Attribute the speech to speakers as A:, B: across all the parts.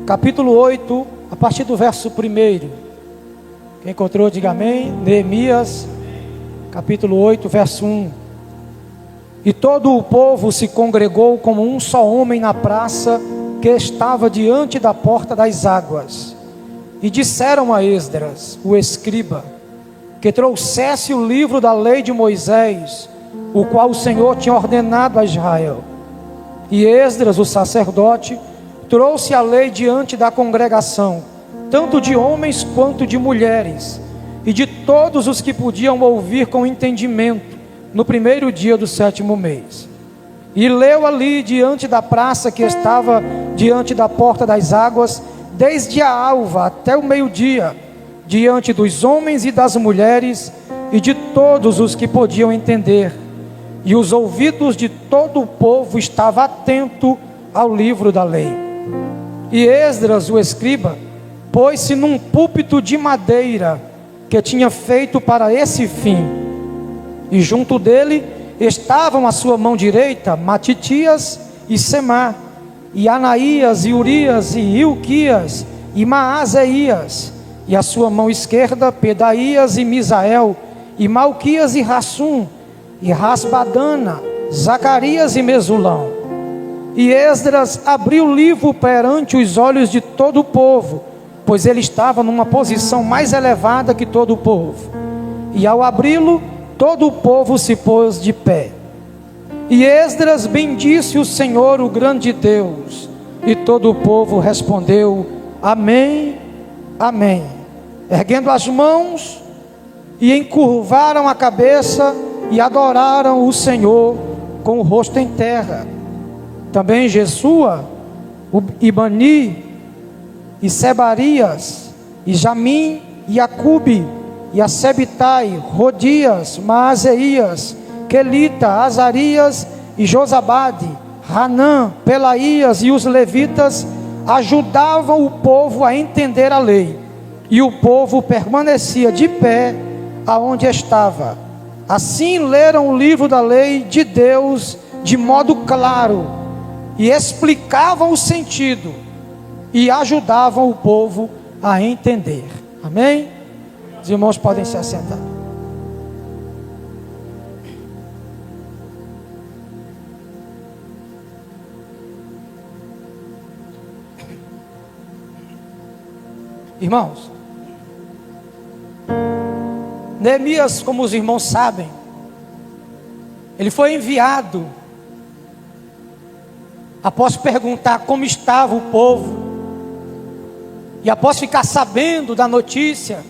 A: capítulo 8, a partir do verso 1. Quem encontrou, diga amém. Neemias, capítulo 8, verso 1. E todo o povo se congregou como um só homem na praça que estava diante da porta das águas. E disseram a Esdras, o escriba, que trouxesse o livro da lei de Moisés, o qual o Senhor tinha ordenado a Israel. E Esdras, o sacerdote, trouxe a lei diante da congregação, tanto de homens quanto de mulheres, e de todos os que podiam ouvir com entendimento, no primeiro dia do 7º mês. E leu ali diante da praça que estava diante da porta das águas, desde a alva até o meio-dia, diante dos homens e das mulheres, e de todos os que podiam entender. E os ouvidos de todo o povo estavam atentos ao livro da lei. E Esdras, o escriba, pôs-se num púlpito de madeira, que tinha feito para esse fim. E junto dele estavam à sua mão direita Matitias e Semá, e Anaías, e Urias, e Ilquias, e Maazéias, e à sua mão esquerda Pedaías e Misael, e Malquias e Rassum, e Rasbadana, Zacarias e Mesulão. E Esdras abriu o livro perante os olhos de todo o povo, pois ele estava numa posição mais elevada que todo o povo. E ao abri-lo, todo o povo se pôs de pé. E Esdras bendisse o Senhor, o grande Deus. E todo o povo respondeu: Amém, Amém. Erguendo as mãos, e encurvaram a cabeça, e adoraram o Senhor com o rosto em terra. Também Jesua, e Bani, e Sebarias, e Jamim, e Acube, e Asebitai, Rodias, Maazéias, Quelita, Azarias e Josabade, Hanã, Pelaías e os levitas ajudavam o povo a entender a lei, e o povo permanecia de pé aonde estava. Assim leram o livro da lei de Deus de modo claro, e explicavam o sentido, e ajudavam o povo a entender. Amém? Os irmãos podem se assentar. Irmãos, Neemias, como os irmãos sabem, ele foi enviado após perguntar como estava o povo, e após ficar sabendo da notícia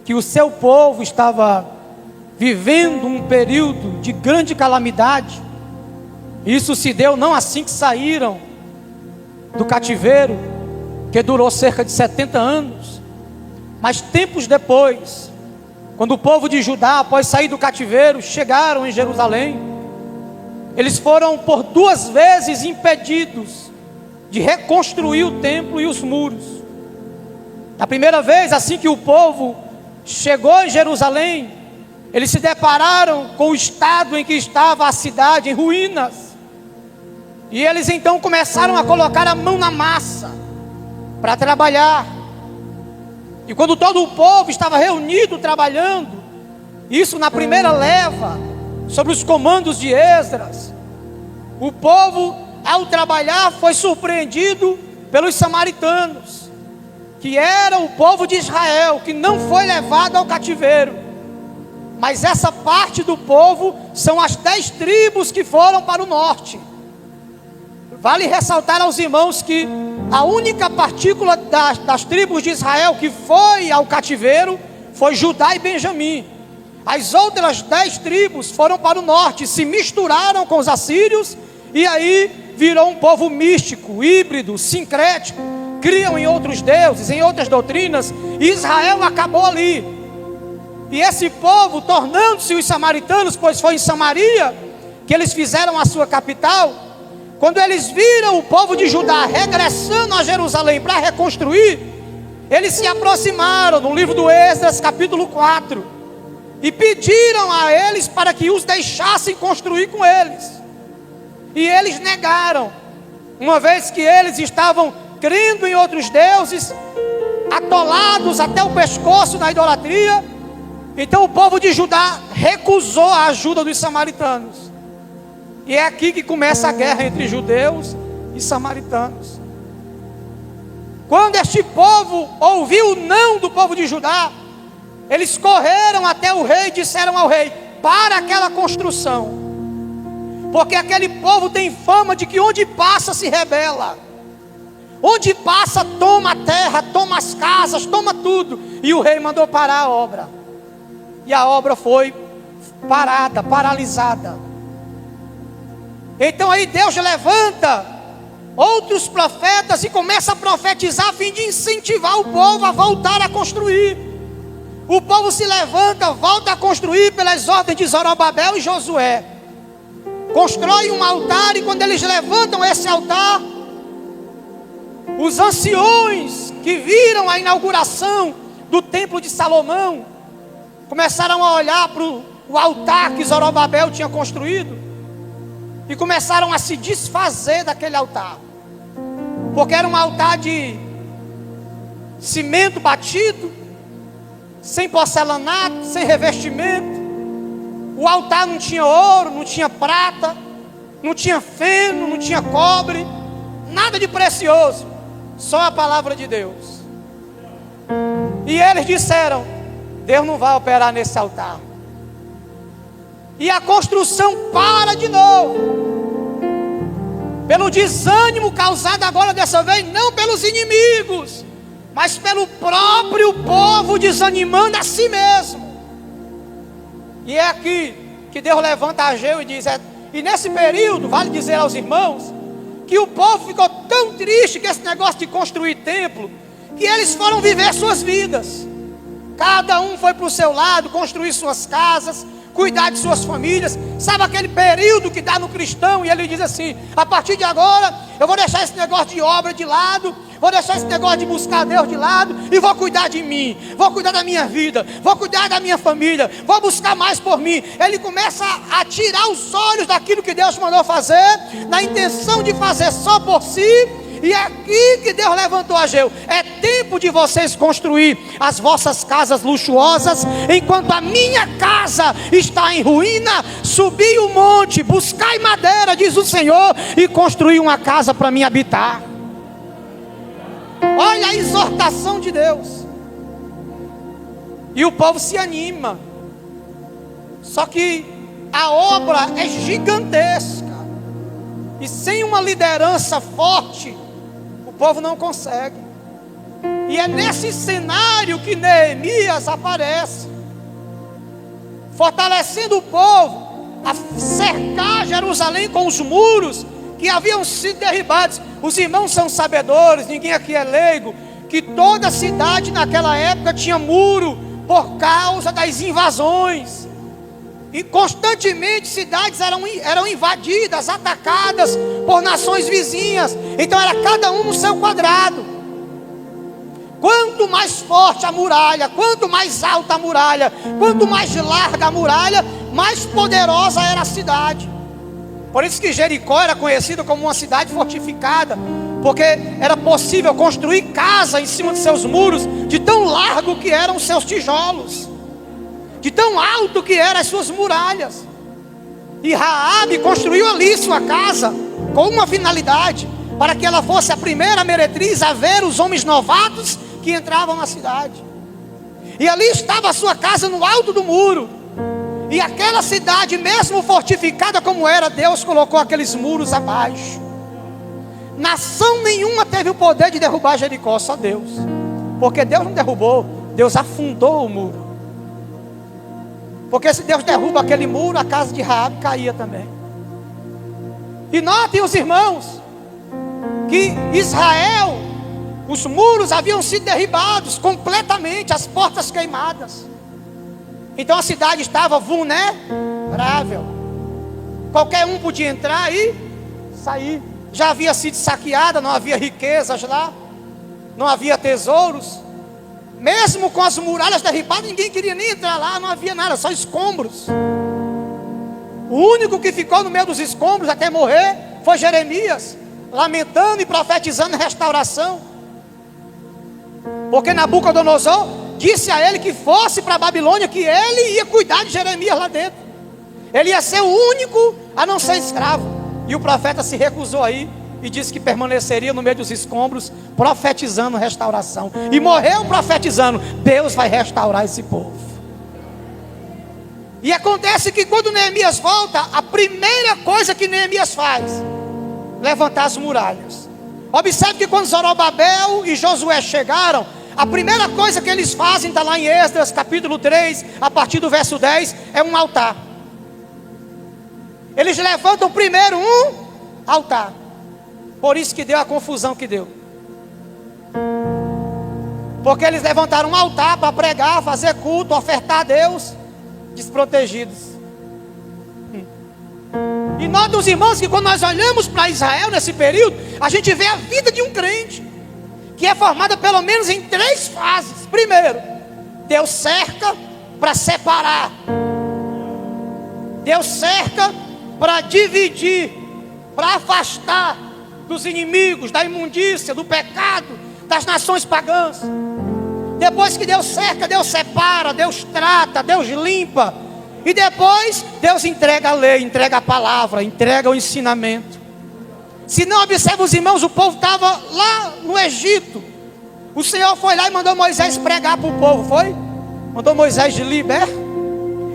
A: que o seu povo estava vivendo um período de grande calamidade. Isso se deu não assim que saíram do cativeiro, que durou cerca de 70 anos, mas tempos depois, quando o povo de Judá, após sair do cativeiro, chegaram em Jerusalém, eles foram por 2 vezes impedidos de reconstruir o templo e os muros. Na primeira vez, assim que o povo chegou em Jerusalém, eles se depararam com o estado em que estava a cidade, em ruínas, e eles então começaram a colocar a mão na massa para trabalhar. E quando todo o povo estava reunido trabalhando, isso na primeira leva, sob os comandos de Esdras, o povo, ao trabalhar, foi surpreendido pelos samaritanos, que era o povo de Israel, que não foi levado ao cativeiro. Mas essa parte do povo são as 10 tribos que foram para o norte. Vale ressaltar aos irmãos que a única partícula das tribos de Israel que foi ao cativeiro foi Judá e Benjamim. As outras 10 tribos foram para o norte, se misturaram com os assírios, e aí virou um povo místico, híbrido, sincrético, criam em outros deuses, em outras doutrinas, e Israel acabou ali. E esse povo, tornando-se os samaritanos, pois foi em Samaria que eles fizeram a sua capital, quando eles viram o povo de Judá regressando a Jerusalém para reconstruir, eles se aproximaram no livro do Esdras, capítulo 4, e pediram a eles para que os deixassem construir com eles. E eles negaram, uma vez que eles estavam crendo em outros deuses, atolados até o pescoço na idolatria. Então o povo de Judá recusou a ajuda dos samaritanos. E é aqui que começa a guerra entre judeus e samaritanos. Quando este povo ouviu o não do povo de Judá, eles correram até o rei e disseram ao rei: para aquela construção, porque aquele povo tem fama de que onde passa se rebela, onde passa toma a terra, toma as casas, toma tudo. E o rei mandou parar a obra, e a obra foi parada, paralisada. Então aí Deus levanta outros profetas e começa a profetizar a fim de incentivar o povo a voltar a construir. O povo se levanta, volta a construir pelas ordens de Zorobabel e Josué. Constrói um altar, e quando eles levantam esse altar, os anciões que viram a inauguração do templo de Salomão começaram a olhar para o altar que Zorobabel tinha construído e começaram a se desfazer daquele altar, porque era um altar de cimento batido, sem porcelanato, sem revestimento. O altar não tinha ouro, não tinha prata, não tinha feno, não tinha cobre, nada de precioso, só a palavra de Deus. E eles disseram: Deus não vai operar nesse altar. E a construção para de novo, pelo desânimo causado agora dessa vez, não pelos inimigos, mas pelo próprio povo desanimando a si mesmo. E é aqui que Deus levanta Ageu e diz: e nesse período, vale dizer aos irmãos, que o povo ficou tão triste com esse negócio de construir templo, que eles foram viver suas vidas. Cada um foi para o seu lado, construir suas casas, cuidar de suas famílias. Sabe aquele período que dá no cristão, e ele diz assim: a partir de agora eu vou deixar esse negócio de obra de lado, vou deixar esse negócio de buscar Deus de lado, e vou cuidar de mim, vou cuidar da minha vida, vou cuidar da minha família, vou buscar mais por mim. Ele começa a tirar os olhos daquilo que Deus mandou fazer, na intenção de fazer só por si. E é aqui que Deus levantou Ageu: é tempo de vocês construir as vossas casas luxuosas, enquanto a minha casa está em ruína. Subi o monte, buscai madeira, diz o Senhor, e construí uma casa para mim habitar. Olha a exortação de Deus. E o povo se anima. Só que a obra é gigantesca, e sem uma liderança forte, o povo não consegue. E é nesse cenário que Neemias aparece, fortalecendo o povo a cercar Jerusalém com os muros que haviam sido derribados. Os irmãos são sabedores, ninguém aqui é leigo, que toda cidade naquela época tinha muro por causa das invasões. E constantemente cidades eram invadidas, atacadas por nações vizinhas. Então era cada um no seu quadrado. Quanto mais forte a muralha, quanto mais alta a muralha, quanto mais larga a muralha, mais poderosa era a cidade. Por isso que Jericó era conhecida como uma cidade fortificada, porque era possível construir casa em cima de seus muros, de tão largo que eram os seus tijolos, de tão alto que eram as suas muralhas. E Raabe construiu ali sua casa com uma finalidade: para que ela fosse a primeira meretriz a ver os homens novatos que entravam na cidade. E ali estava a sua casa no alto do muro. E aquela cidade, mesmo fortificada como era, Deus colocou aqueles muros abaixo. Nação nenhuma teve o poder de derrubar Jericó, só Deus. Porque Deus não derrubou, Deus afundou o muro. Porque se Deus derruba aquele muro, a casa de Raabe caía também. E notem os irmãos, que Israel, os muros haviam sido derribados completamente, as portas queimadas. Então a cidade estava vulnerável. Qualquer um podia entrar e sair. Já havia sido saqueada, não havia riquezas lá, não havia tesouros. Mesmo com as muralhas derribadas, ninguém queria nem entrar lá, não havia nada, só escombros. O único que ficou no meio dos escombros até morrer foi Jeremias, lamentando e profetizando restauração. Porque Nabucodonosor disse a ele que fosse para a Babilônia, que ele ia cuidar de Jeremias lá dentro. Ele ia ser o único a não ser escravo. E o profeta se recusou aí e disse que permaneceria no meio dos escombros, profetizando restauração. E morreu profetizando: Deus vai restaurar esse povo. E acontece que quando Neemias volta, a primeira coisa que Neemias faz: levantar as muralhas. Observe que quando Zorobabel e Josué chegaram, a primeira coisa que eles fazem, está lá em Esdras capítulo 3, a partir do verso 10, é um altar. Eles levantam primeiro um altar. Por isso que deu a confusão que deu. Porque eles levantaram um altar para pregar, fazer culto, ofertar a Deus, desprotegidos. E nota, os irmãos, que quando nós olhamos para Israel nesse período, a gente vê a vida de um crente, que é formada pelo menos em 3 fases. Primeiro, Deus cerca para separar. Deus cerca para dividir, para afastar dos inimigos, da imundícia, do pecado, das nações pagãs. Depois que Deus cerca, Deus separa, Deus trata, Deus limpa. E depois Deus entrega a lei, entrega a palavra, entrega o ensinamento. Se não, observa os irmãos, o povo estava lá no Egito. O Senhor foi lá e mandou Moisés pregar para o povo, foi? Mandou Moisés de libertar.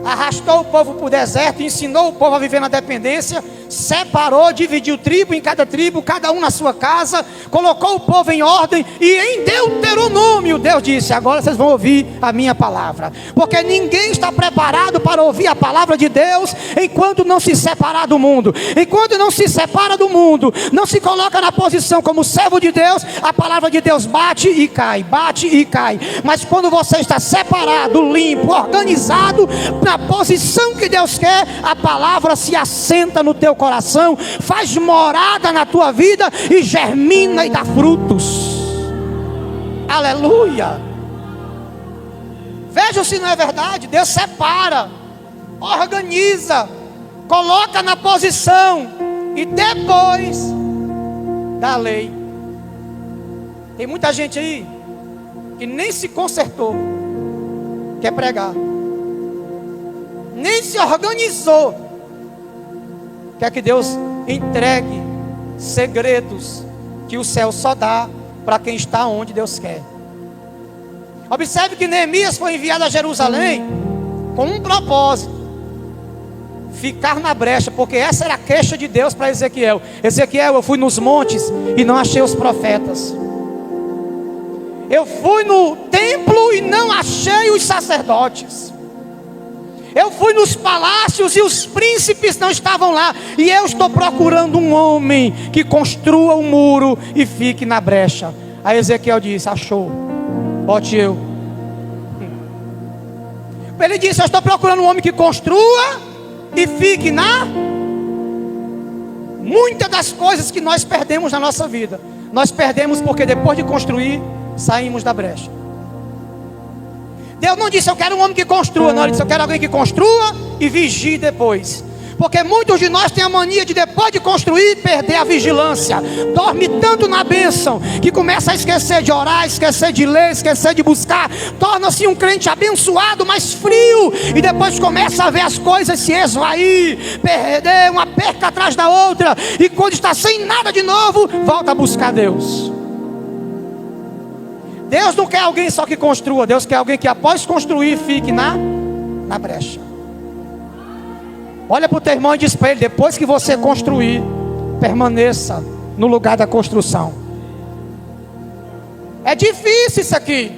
A: Arrastou o povo para o deserto, ensinou o povo a viver na dependência, separou, dividiu tribo em cada tribo, cada um na sua casa, colocou o povo em ordem. E em Deuteronômio Deus disse: agora vocês vão ouvir a minha palavra, porque ninguém está preparado para ouvir a palavra de Deus enquanto não se separar do mundo. Enquanto não se separa do mundo, não se coloca na posição como servo de Deus, a palavra de Deus bate e cai, bate e cai. Mas quando você está separado, limpo, organizado, na posição que Deus quer, a palavra se assenta no teu coração, faz morada na tua vida e germina e dá frutos. Aleluia. Veja se não é verdade. Deus separa, organiza, coloca na posição e depois dá a lei. Tem muita gente aí que nem se consertou, quer pregar, nem se organizou, quer que Deus entregue segredos que o céu só dá para quem está onde Deus quer. Observe que Neemias foi enviado a Jerusalém com um propósito: ficar na brecha, porque essa era a queixa de Deus para Ezequiel. Ezequiel, eu fui nos montes e não achei os profetas. Eu fui no templo e não achei os sacerdotes. Eu fui nos palácios e os príncipes não estavam lá. E eu estou procurando um homem que construa um muro e fique na brecha. Aí Ezequiel disse: achou, bote eu. Ele disse: eu estou procurando um homem que construa e fique na... Muitas das coisas que nós perdemos na nossa vida, nós perdemos porque depois de construir, saímos da brecha. Deus não disse: eu quero um homem que construa. Não, Ele disse: eu quero alguém que construa e vigie depois. Porque muitos de nós têm a mania de, depois de construir, perder a vigilância. Dorme tanto na bênção que começa a esquecer de orar, esquecer de ler, esquecer de buscar. Torna-se um crente abençoado, mas frio. E depois começa a ver as coisas se esvair, perder uma perca atrás da outra. E quando está sem nada de novo, volta a buscar Deus. Deus não quer alguém só que construa. Deus quer alguém que após construir fique na brecha. Olha para o teu irmão e diz para ele: depois que você construir, permaneça no lugar da construção. É difícil isso aqui.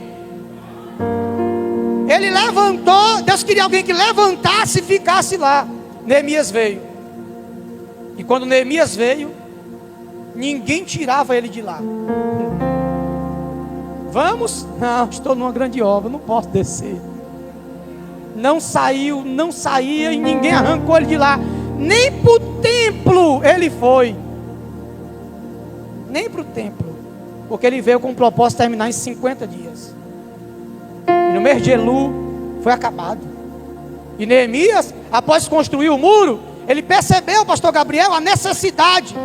A: Ele levantou, Deus queria alguém que levantasse e ficasse lá. Neemias veio. E quando Neemias veio, ninguém tirava ele de lá. Vamos? Não, estou numa grande obra, não posso descer. Não saiu, não saía e ninguém arrancou ele de lá. Nem para o templo ele foi. Nem para o templo. Porque ele veio com o propósito de terminar em 50 dias. E no mês de Elu foi acabado. E Neemias, após construir o muro, ele percebeu, pastor Gabriel, a necessidade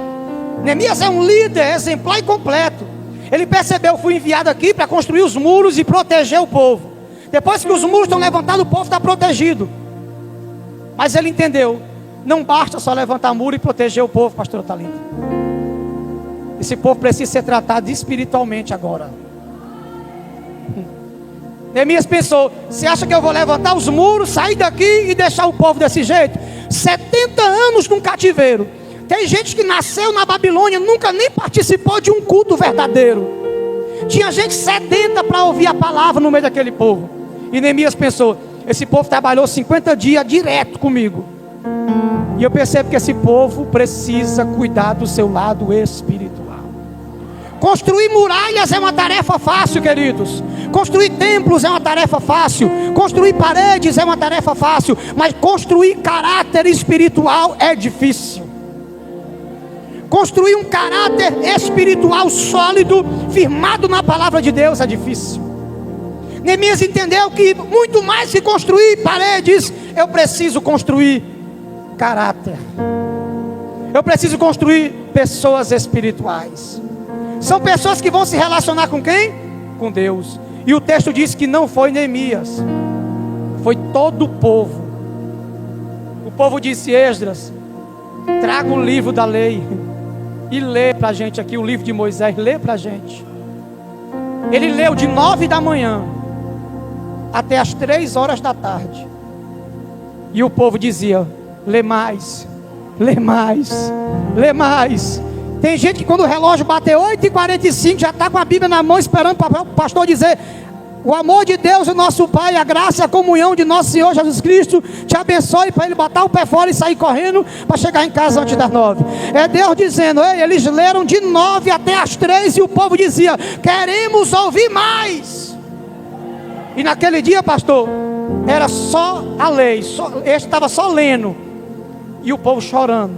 A: Neemias é um líder exemplar e completo. Ele percebeu: fui enviado aqui para construir os muros e proteger o povo. Depois que os muros estão levantados, o povo está protegido. Mas ele entendeu: não basta só levantar muro e proteger o povo, pastor Thalita. Esse povo precisa ser tratado espiritualmente agora. Neemias pensou: você acha que eu vou levantar os muros, sair daqui e deixar o povo desse jeito? 70 anos num cativeiro. Tem gente que nasceu na Babilônia, nunca nem participou de um culto verdadeiro. Tinha gente sedenta para ouvir a palavra no meio daquele povo. E Neemias pensou: esse povo trabalhou 50 dias direto comigo. E eu percebo que esse povo precisa cuidar do seu lado espiritual. Construir muralhas é uma tarefa fácil, queridos. Construir templos é uma tarefa fácil. Construir paredes é uma tarefa fácil. Mas construir caráter espiritual é difícil. Construir um caráter espiritual sólido, firmado na palavra de Deus, é difícil. Neemias entendeu que muito mais que construir paredes, eu preciso construir caráter. Eu preciso construir pessoas espirituais. São pessoas que vão se relacionar com quem? Com Deus. E o texto diz que não foi Neemias, foi todo o povo. O povo disse: Esdras, traga o livro da lei e lê para a gente aqui o livro de Moisés. Lê para a gente. Ele leu de 9 da manhã até as 3 horas da tarde. E o povo dizia: lê mais, lê mais, lê mais. Tem gente que quando o relógio bater 8h45 já está com a Bíblia na mão, esperando para o pastor dizer: o amor de Deus, o nosso Pai, a graça e a comunhão de nosso Senhor Jesus Cristo te abençoe, para ele botar o pé fora e sair correndo para chegar em casa antes das 9. É Deus dizendo: ei, eles leram de 9 até as 3 e o povo dizia: queremos ouvir mais. E naquele dia, pastor, era só a lei, este estava só lendo, e o povo chorando,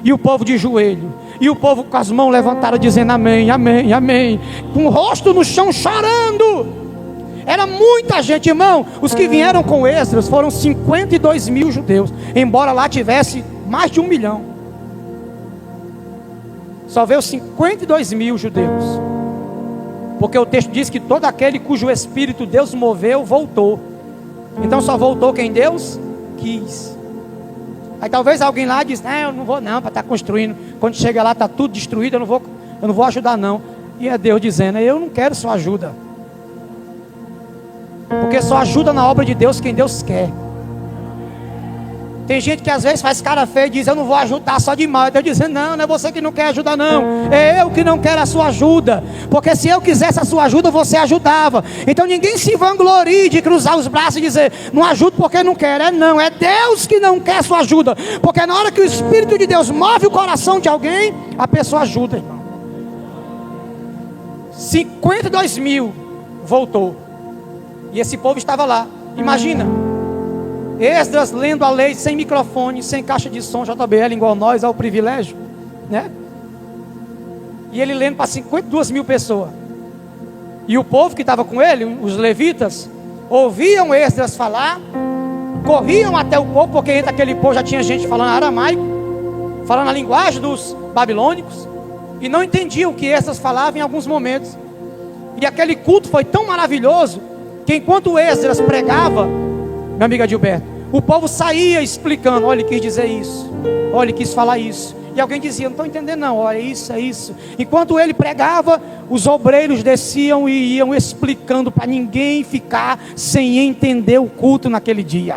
A: e o povo de joelho, e o povo com as mãos levantadas dizendo amém, amém, amém, com o rosto no chão chorando. Era muita gente, irmão. Os que vieram com Esdras foram 52 mil judeus, embora lá tivesse mais de 1 milhão. Só veio 52 mil judeus, porque o texto diz que todo aquele cujo espírito Deus moveu, voltou. Então só voltou quem Deus quis. Aí talvez alguém lá diz: não, eu não vou não, para estar construindo. Quando chega lá está tudo destruído, eu não vou ajudar não. E é Deus dizendo: eu não quero sua ajuda, porque só ajuda na obra de Deus quem Deus quer. Tem gente que às vezes faz cara feia e diz: eu não vou ajudar só de mal. Deus dizendo: não, não é você que não quer ajudar não, é eu que não quero a sua ajuda. Porque se eu quisesse a sua ajuda, você ajudava. Então ninguém se vanglorie de cruzar os braços e dizer: não ajudo porque não quero. Não, é Deus que não quer a sua ajuda. Porque na hora que o Espírito de Deus move o coração de alguém, a pessoa ajuda, irmão. 52 mil voltou. E esse povo estava lá. Imagina, Esdras lendo a lei sem microfone, sem caixa de som JBL igual nós, é o privilégio, né? E ele lendo para 52 mil pessoas. E o povo que estava com ele, os levitas, ouviam Esdras falar, corriam até o povo, porque entre aquele povo já tinha gente falando aramaico, falando a linguagem dos babilônicos, e não entendiam o que Esdras falava em alguns momentos. E aquele culto foi tão maravilhoso que enquanto Esdras pregava, meu amigo Adilberto, o povo saía explicando: olha, ele quis dizer isso, olha, ele quis falar isso. E alguém dizia: não estou entendendo não, olha, isso, é isso. Enquanto ele pregava, os obreiros desciam e iam explicando para ninguém ficar sem entender o culto naquele dia.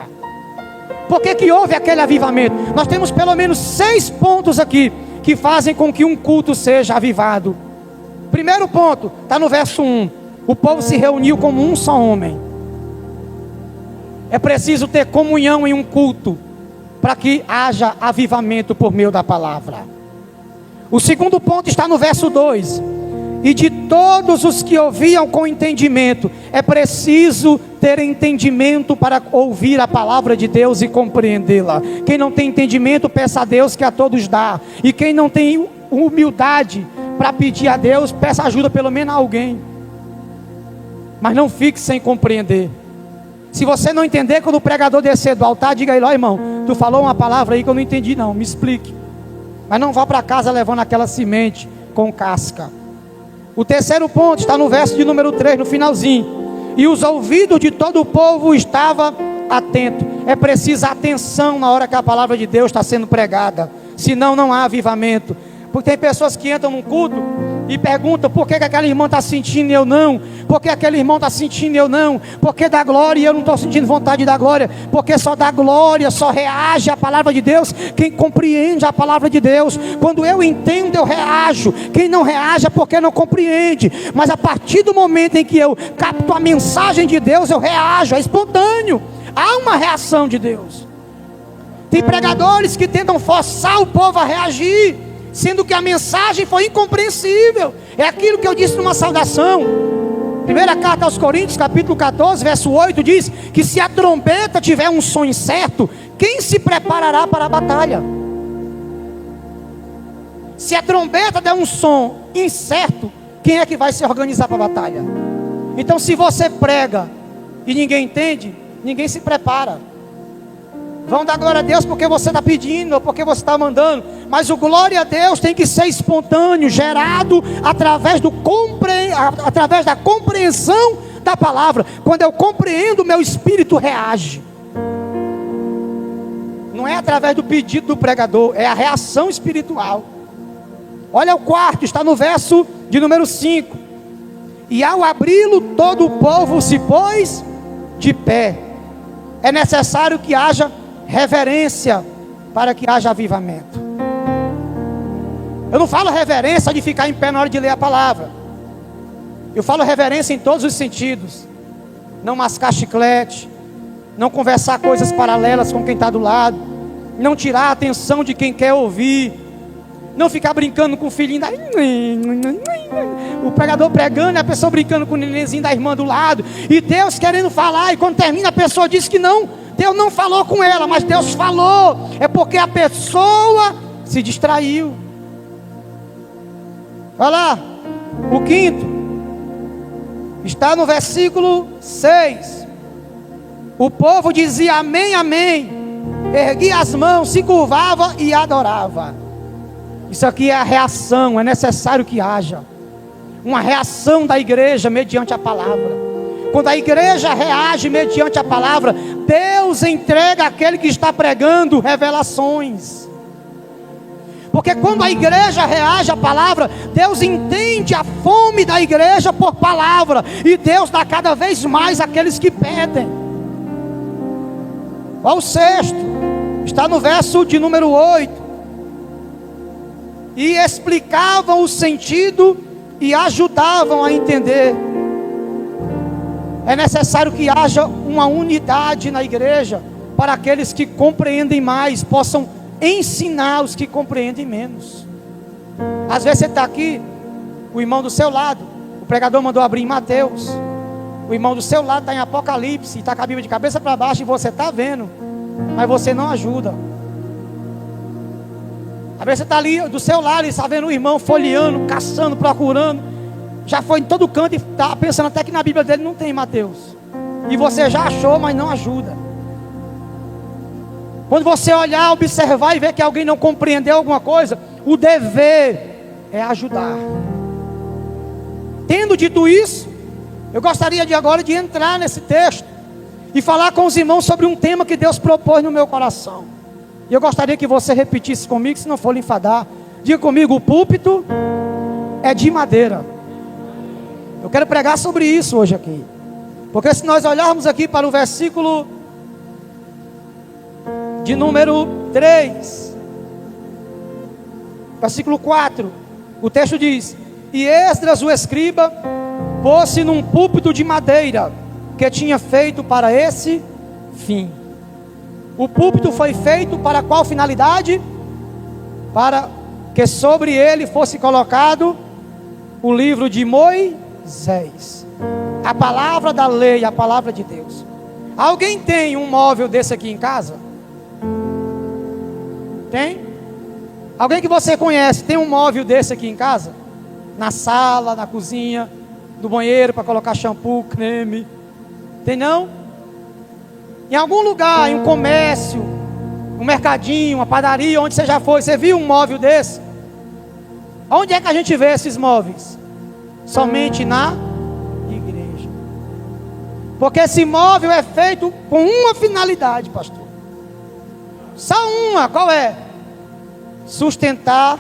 A: Por que houve aquele avivamento? Nós temos pelo menos 6 pontos aqui que fazem com que um culto seja avivado. Primeiro ponto, está no verso 1. O povo se reuniu como um só homem. É preciso ter comunhão em um culto para que haja avivamento por meio da palavra. O segundo ponto está no verso 2. E de todos os que ouviam com entendimento. É preciso ter entendimento para ouvir a palavra de Deus e compreendê-la. Quem não tem entendimento, peça a Deus que a todos dá. E quem não tem humildade para pedir a Deus, peça ajuda pelo menos a alguém. Mas não fique sem compreender. Se você não entender, quando o pregador descer do altar, diga a ele: ó irmão, tu falou uma palavra aí que eu não entendi não, me explique. Mas não vá para casa levando aquela semente com casca. O terceiro ponto está no verso de número 3, no finalzinho. E os ouvidos de todo o povo estavam atentos. É preciso atenção na hora que a palavra de Deus está sendo pregada. Senão não há avivamento. Porque tem pessoas que entram num culto e perguntam: por que aquela irmã está sentindo e eu não? Por que aquele irmão está sentindo e eu não? Por que dá glória e eu não estou sentindo vontade de dar glória? Porque só dá glória, só reage à palavra de Deus quem compreende a palavra de Deus. Quando eu entendo, eu reajo. Quem não reage é porque não compreende. Mas a partir do momento em que eu capto a mensagem de Deus, eu reajo, é espontâneo. Há uma reação de Deus. Tem pregadores que tentam forçar o povo a reagir, sendo que a mensagem foi incompreensível. É aquilo que eu disse numa saudação. Primeira carta aos Coríntios, capítulo 14, verso 8, diz que se a trombeta tiver um som incerto, quem se preparará para a batalha? Se a trombeta der um som incerto, quem é que vai se organizar para a batalha? Então, se você prega e ninguém entende, ninguém se prepara. Vão dar glória a Deus porque você está pedindo, ou porque você está mandando. Mas o glória a Deus tem que ser espontâneo, gerado através da compreensão da palavra. Quando eu compreendo, meu espírito reage. Não é através do pedido do pregador, é a reação espiritual. Olha o quarto, está no verso de número 5. E ao abri-lo, todo o povo se pôs de pé. É necessário que haja reverência para que haja avivamento. Eu não falo reverência de ficar em pé na hora de ler a palavra. Eu falo reverência em todos os sentidos. Não mascar chiclete, não conversar coisas paralelas com quem está do lado, não tirar a atenção de quem quer ouvir, não ficar brincando com o filhinho da... o pregador pregando e a pessoa brincando com o nenenzinho da irmã do lado, e Deus querendo falar, e quando termina a pessoa diz que não, Deus não falou com ela, mas Deus falou. É porque a pessoa se distraiu. Olha lá, o quinto está no versículo 6. O povo dizia amém, amém, erguia as mãos, se curvava e adorava. Isso aqui é a reação. É necessário que haja uma reação da igreja mediante a palavra. Quando a igreja reage mediante a palavra, Deus entrega àquele que está pregando revelações. Porque quando a igreja reage à palavra, Deus entende a fome da igreja por palavra, e Deus dá cada vez mais àqueles que pedem. Olha o sexto, está no verso de número 8. E explicavam o sentido e ajudavam a entender. É necessário que haja uma unidade na igreja, para aqueles que compreendem mais possam ensinar os que compreendem menos. Às vezes você está aqui, o irmão do seu lado, o pregador mandou abrir em Mateus, o irmão do seu lado está em Apocalipse, está com a Bíblia de cabeça para baixo, e você está vendo, mas você não ajuda. Às vezes você está ali do seu lado e está vendo o irmão folheando, caçando, procurando, já foi em todo canto e está pensando até que na Bíblia dele não tem Mateus, e você já achou, mas não ajuda. Quando você olhar, observar e ver que alguém não compreendeu alguma coisa, o dever é ajudar. Tendo dito isso, eu gostaria agora de entrar nesse texto e falar com os irmãos sobre um tema que Deus propôs no meu coração. E eu gostaria que você repetisse comigo, se não for lhe enfadar. Diga comigo: o púlpito é de madeira. Eu quero pregar sobre isso hoje aqui, porque se nós olharmos aqui para o versículo de número 3, versículo 4, o texto diz: e Esdras o escriba pôs-se num púlpito de madeira que tinha feito para esse fim. O púlpito foi feito para qual finalidade? Para que sobre ele fosse colocado o livro de Moisés, a palavra da lei, a palavra de Deus. Alguém tem um móvel desse aqui em casa? Tem? Alguém que você conhece tem um móvel desse aqui em casa? Na sala, na cozinha, no banheiro para colocar shampoo, creme? Tem não? Em algum lugar, em um comércio, um mercadinho, uma padaria, onde você já foi, você viu um móvel desse? Onde é que a gente vê esses móveis? Somente na igreja. Porque esse móvel é feito com uma finalidade, pastor. Só uma, qual é? Sustentar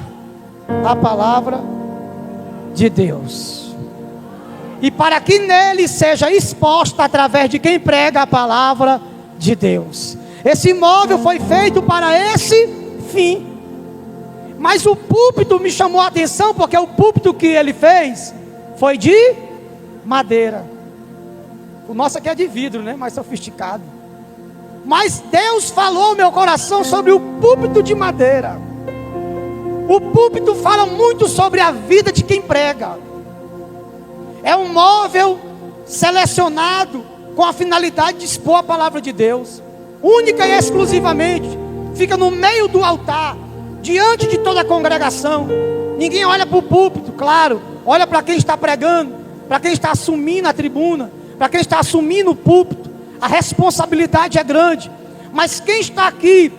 A: a palavra de Deus. E para que nele seja exposta através de quem prega a palavra de Deus. Esse móvel foi feito para esse fim. Mas o púlpito me chamou a atenção, porque o púlpito que ele fez foi de madeira. O nosso aqui é de vidro, né? Mais sofisticado. Mas Deus falou ao meu coração sobre o púlpito de madeira. O púlpito fala muito sobre a vida de quem prega. É um móvel selecionado com a finalidade de expor a palavra de Deus. Única e exclusivamente. Fica no meio do altar, diante de toda a congregação. Ninguém olha para o púlpito, claro. Olha para quem está pregando, para quem está assumindo a tribuna, para quem está assumindo o púlpito. A responsabilidade é grande. Mas quem está aqui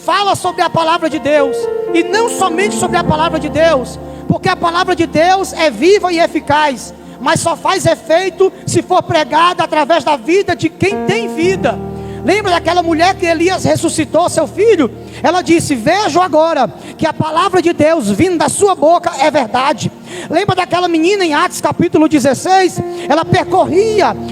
A: fala sobre a palavra de Deus. E não somente sobre a palavra de Deus, porque a palavra de Deus é viva e eficaz, mas só faz efeito se for pregada através da vida de quem tem vida. Lembra daquela mulher que Elias ressuscitou seu filho? Ela disse: vejo agora que a palavra de Deus vindo da sua boca é verdade. Lembra daquela menina em Atos capítulo 16? Ela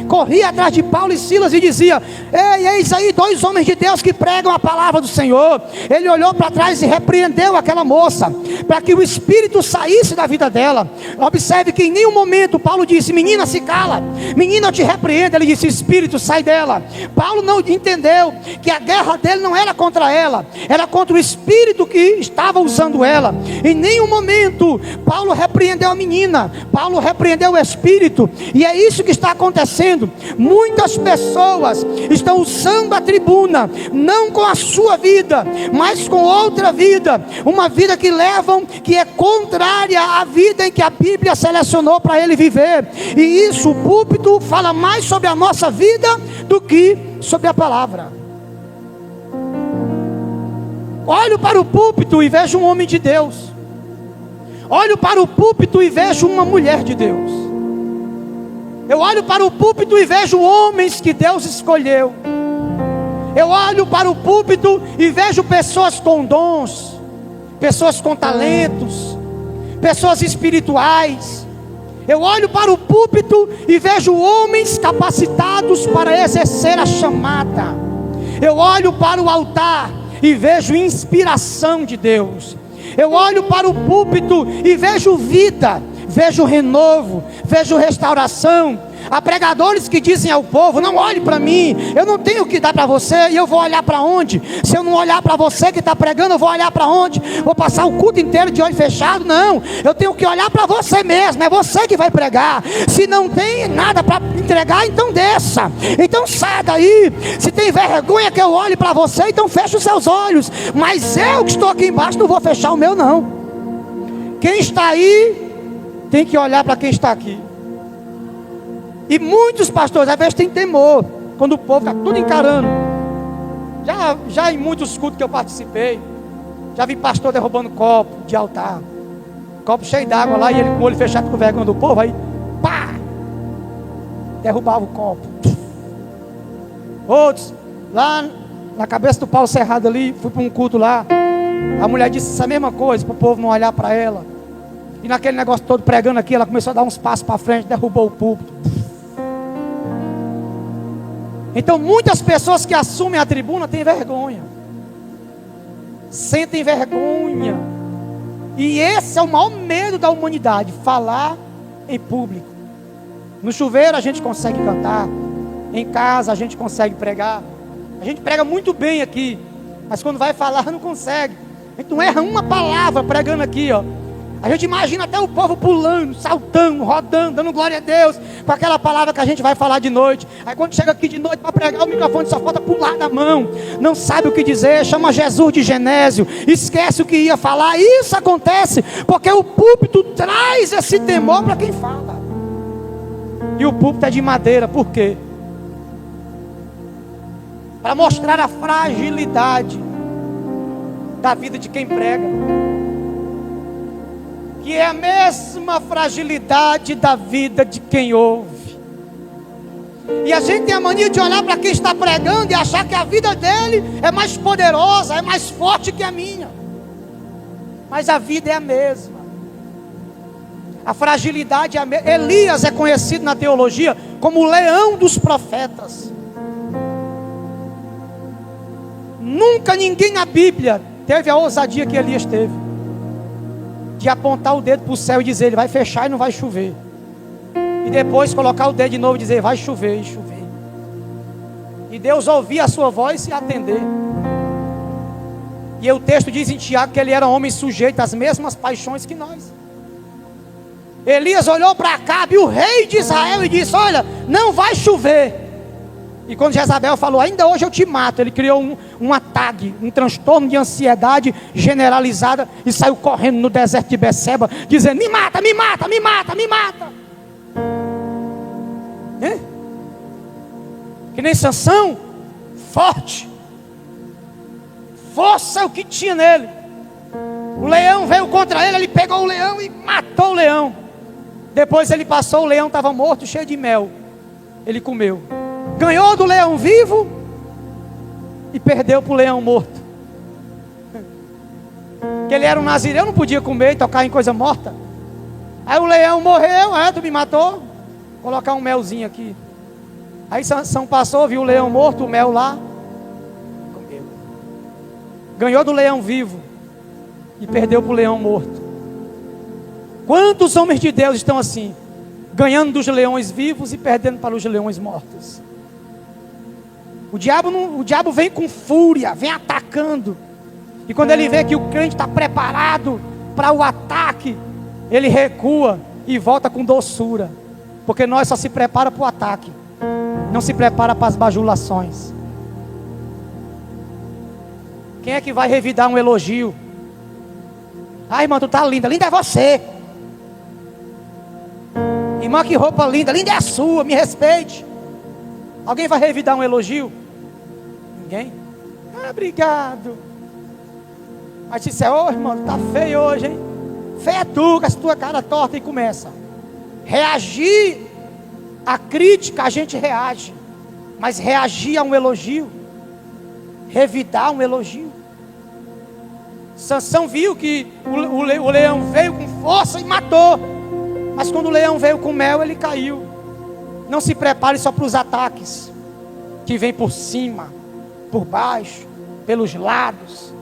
A: corria atrás de Paulo e Silas e dizia: ei, eis aí 2 homens de Deus que pregam a palavra do Senhor. Ele olhou para trás e repreendeu aquela moça, para que o espírito saísse da vida dela. Observe que em nenhum momento Paulo disse: menina, se cala, menina, eu te repreendo. Ele disse: espírito, sai dela. Paulo não entendeu que a guerra dele não era contra ela, era contra o espírito que estava usando ela. Em nenhum momento Paulo repreendeu a menina, Paulo repreendeu o espírito. E é isso que está acontecendo. Muitas pessoas estão usando a tribuna, não com a sua vida, mas com outra vida, uma vida que levam, que é contrária à vida em que a Bíblia selecionou para ele viver. E isso, o púlpito fala mais sobre a nossa vida do que sobre a palavra. Olho para o púlpito e vejo um homem de Deus. Olho para o púlpito e vejo uma mulher de Deus. Eu olho para o púlpito e vejo homens que Deus escolheu. Eu olho para o púlpito e vejo pessoas com dons, pessoas com talentos, pessoas espirituais. Eu olho para o púlpito e vejo homens capacitados para exercer a chamada. Eu olho para o altar e vejo inspiração de Deus. Eu olho para o púlpito e vejo vida, vejo renovo, vejo restauração. Há pregadores que dizem ao povo: não olhe para mim, eu não tenho o que dar para você. E eu vou olhar para onde? Se eu não olhar para você que está pregando, eu vou olhar para onde? Vou passar o culto inteiro de olho fechado? Não, eu tenho que olhar para você mesmo. É você que vai pregar. Se não tem nada para entregar, então desça, então saia daí. Se tem vergonha que eu olhe para você, então feche os seus olhos. Mas eu que estou aqui embaixo não vou fechar o meu, não. Quem está aí tem que olhar para quem está aqui. E muitos pastores às vezes têm temor quando o povo está tudo encarando. Já em muitos cultos que eu participei, já vi pastor derrubando copo de altar, copo cheio d'água lá, e ele com o olho fechado com vergonha do povo, aí pá, derrubava o copo. Outros lá na cabeça do Paulo Cerrado ali, fui para um culto lá, a mulher disse essa mesma coisa, para o povo não olhar para ela. E naquele negócio todo pregando aqui, ela começou a dar uns passos para frente, derrubou o púlpito. Então muitas pessoas que assumem a tribuna têm vergonha, sentem vergonha. E esse é o maior medo da humanidade: falar em público. No chuveiro a gente consegue cantar, em casa a gente consegue pregar, a gente prega muito bem aqui, mas quando vai falar não consegue. A gente não erra uma palavra pregando aqui, ó. A gente imagina até o povo pulando, saltando, rodando, dando glória a Deus com aquela palavra que a gente vai falar de noite. Aí quando chega aqui de noite para pregar, o microfone só falta pular da mão, não sabe o que dizer, chama Jesus de Genésio, esquece o que ia falar. Isso acontece porque o púlpito traz esse temor para quem fala. E o púlpito é de madeira, por quê? Para mostrar a fragilidade da vida de quem prega, que é a mesma fragilidade da vida de quem ouve. E a gente tem a mania de olhar para quem está pregando e achar que a vida dele é mais poderosa, é mais forte que a minha. Mas a vida é a mesma. A fragilidade é a mesma. Elias é conhecido na teologia como o leão dos profetas. Nunca ninguém na Bíblia teve a ousadia que Elias teve, de apontar o dedo para o céu e dizer: ele vai fechar e não vai chover. E depois colocar o dedo de novo e dizer: vai chover, e chover. E Deus ouvir a sua voz e atender. E o texto diz em Tiago que ele era um homem sujeito às mesmas paixões que nós. Elias olhou para Acabe, o rei de Israel, e disse: olha, não vai chover. E quando Jezabel falou: ainda hoje eu te mato, ele criou um ataque, um transtorno de ansiedade generalizada, e saiu correndo no deserto de Beceba, dizendo: me mata, me mata, me mata, me mata. Que nem Sansão, forte, força é o que tinha nele. O leão veio contra ele, ele pegou o leão e matou o leão. Depois ele passou, o leão estava morto, cheio de mel. Ele comeu, ganhou do leão vivo e perdeu para o leão morto. Que ele era um nazireu, não podia comer e tocar em coisa morta. Aí o leão morreu: tu me matou, vou colocar um melzinho aqui. Aí Sansão passou, viu o leão morto, o mel lá, comeu. Ganhou do leão vivo e perdeu para o leão morto. Quantos homens de Deus estão assim, ganhando dos leões vivos e perdendo para os leões mortos? O diabo vem com fúria, vem atacando. E quando ele vê que o crente está preparado para o ataque, ele recua e volta com doçura. Porque nós só se prepara para o ataque, não se prepara para as bajulações. Quem é que vai revidar um elogio? Irmã, tu tá linda. Linda é você. Irmã, que roupa linda. Linda é a sua, me respeite. Alguém vai revidar um elogio? Ninguém? Obrigado. Mas se disser: irmão, tá feio hoje, hein? Feia é tu, com essa tua cara torta. E começa reagir à crítica, a gente reage. Mas reagir a um elogio, revidar um elogio. Sansão viu que o leão veio com força e matou. Mas quando o leão veio com mel, ele caiu. Não se prepare só para os ataques que vem por cima, por baixo, pelos lados,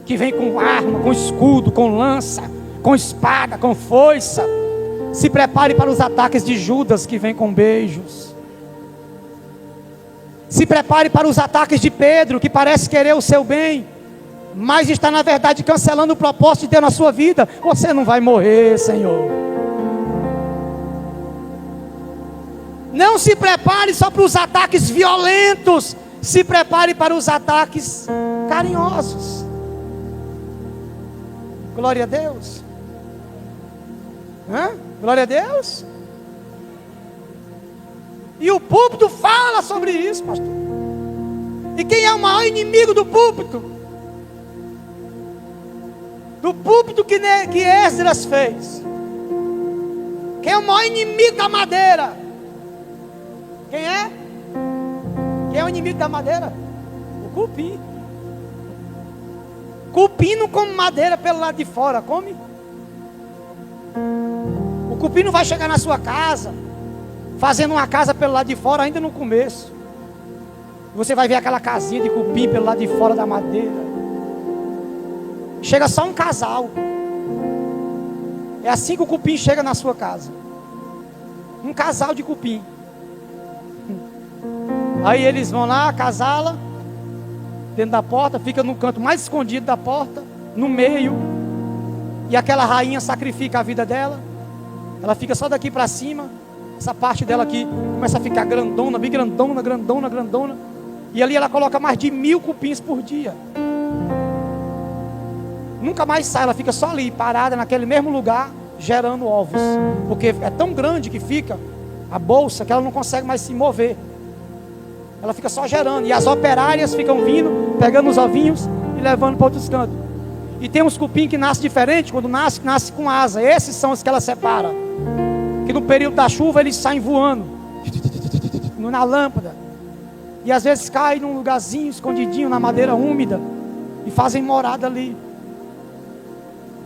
A: que vem com arma, com escudo, com lança, com espada, com foice. Se prepare para os ataques de Judas, que vem com beijos. Se prepare para os ataques de Pedro, que parece querer o seu bem, mas está na verdade cancelando o propósito de Deus na sua vida. Você não vai morrer, Senhor. Não se prepare só para os ataques violentos. Se prepare para os ataques carinhosos. Glória a Deus. Glória a Deus. E o púlpito fala sobre isso, pastor. E quem é o maior inimigo do púlpito? Do púlpito que Esdras fez. Quem é o maior inimigo da madeira? Quem é? Quem é o inimigo da madeira? O cupim. Cupim não come madeira pelo lado de fora, come? O cupim não vai chegar na sua casa fazendo uma casa pelo lado de fora ainda no começo. Você vai ver aquela casinha de cupim pelo lado de fora da madeira. Chega só um casal. É assim que o cupim chega na sua casa. Um casal de cupim. Aí eles vão lá, casala dentro da porta, fica no canto mais escondido da porta, no meio. E aquela rainha sacrifica a vida dela. Ela fica só daqui para cima. Essa parte dela aqui começa a ficar grandona, bem grandona, grandona, grandona. E ali ela coloca mais de 1000 cupins por dia. Nunca mais sai, ela fica só ali, parada naquele mesmo lugar, gerando ovos. Porque é tão grande que fica a bolsa que ela não consegue mais se mover. Ela fica só gerando. E as operárias ficam vindo, pegando os ovinhos e levando para outros cantos. E tem uns cupim que nascem diferente. Quando nasce com asa. Esses são os que ela separa. Que no período da chuva eles saem voando na lâmpada. E às vezes caem num lugarzinho escondidinho na madeira úmida e fazem morada ali.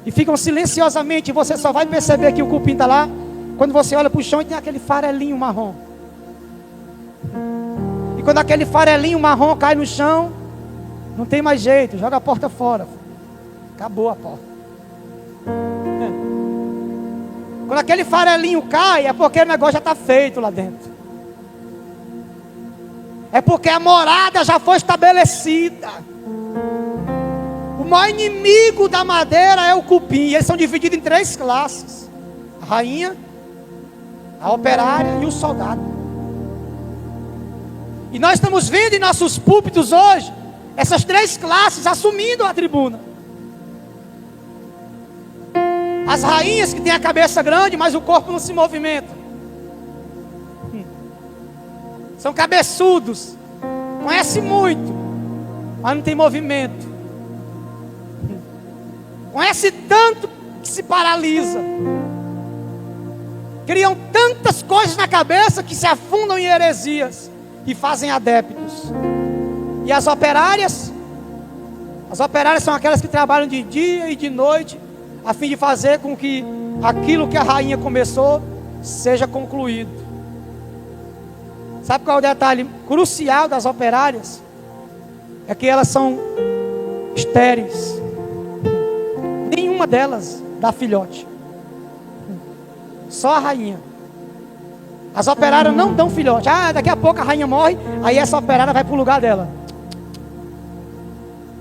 A: E ficam silenciosamente. E você só vai perceber que o cupim está lá quando você olha para o chão e tem aquele farelinho marrom. E quando aquele farelinho marrom cai no chão, não tem mais jeito, joga a porta fora. Acabou a porta. Quando aquele farelinho cai, é porque o negócio já está feito lá dentro. É porque a morada já foi estabelecida. O maior inimigo da madeira é o cupim. E eles são divididos em 3 classes: a rainha, a operária e o soldado. E nós estamos vendo em nossos púlpitos hoje essas 3 classes assumindo a tribuna. As rainhas que têm a cabeça grande, mas o corpo não se movimenta. São cabeçudos, conhece muito, mas não tem movimento. Conhece tanto que se paralisa. Criam tantas coisas na cabeça que se afundam em heresias e fazem adeptos. E as operárias? As operárias são aquelas que trabalham de dia e de noite, a fim de fazer com que aquilo que a rainha começou seja concluído. Sabe qual é o detalhe crucial das operárias? É que elas são estéreis. Nenhuma delas dá filhote. Só a rainha. As operárias não dão filhote. Daqui a pouco a rainha morre, aí essa operária vai para o lugar dela.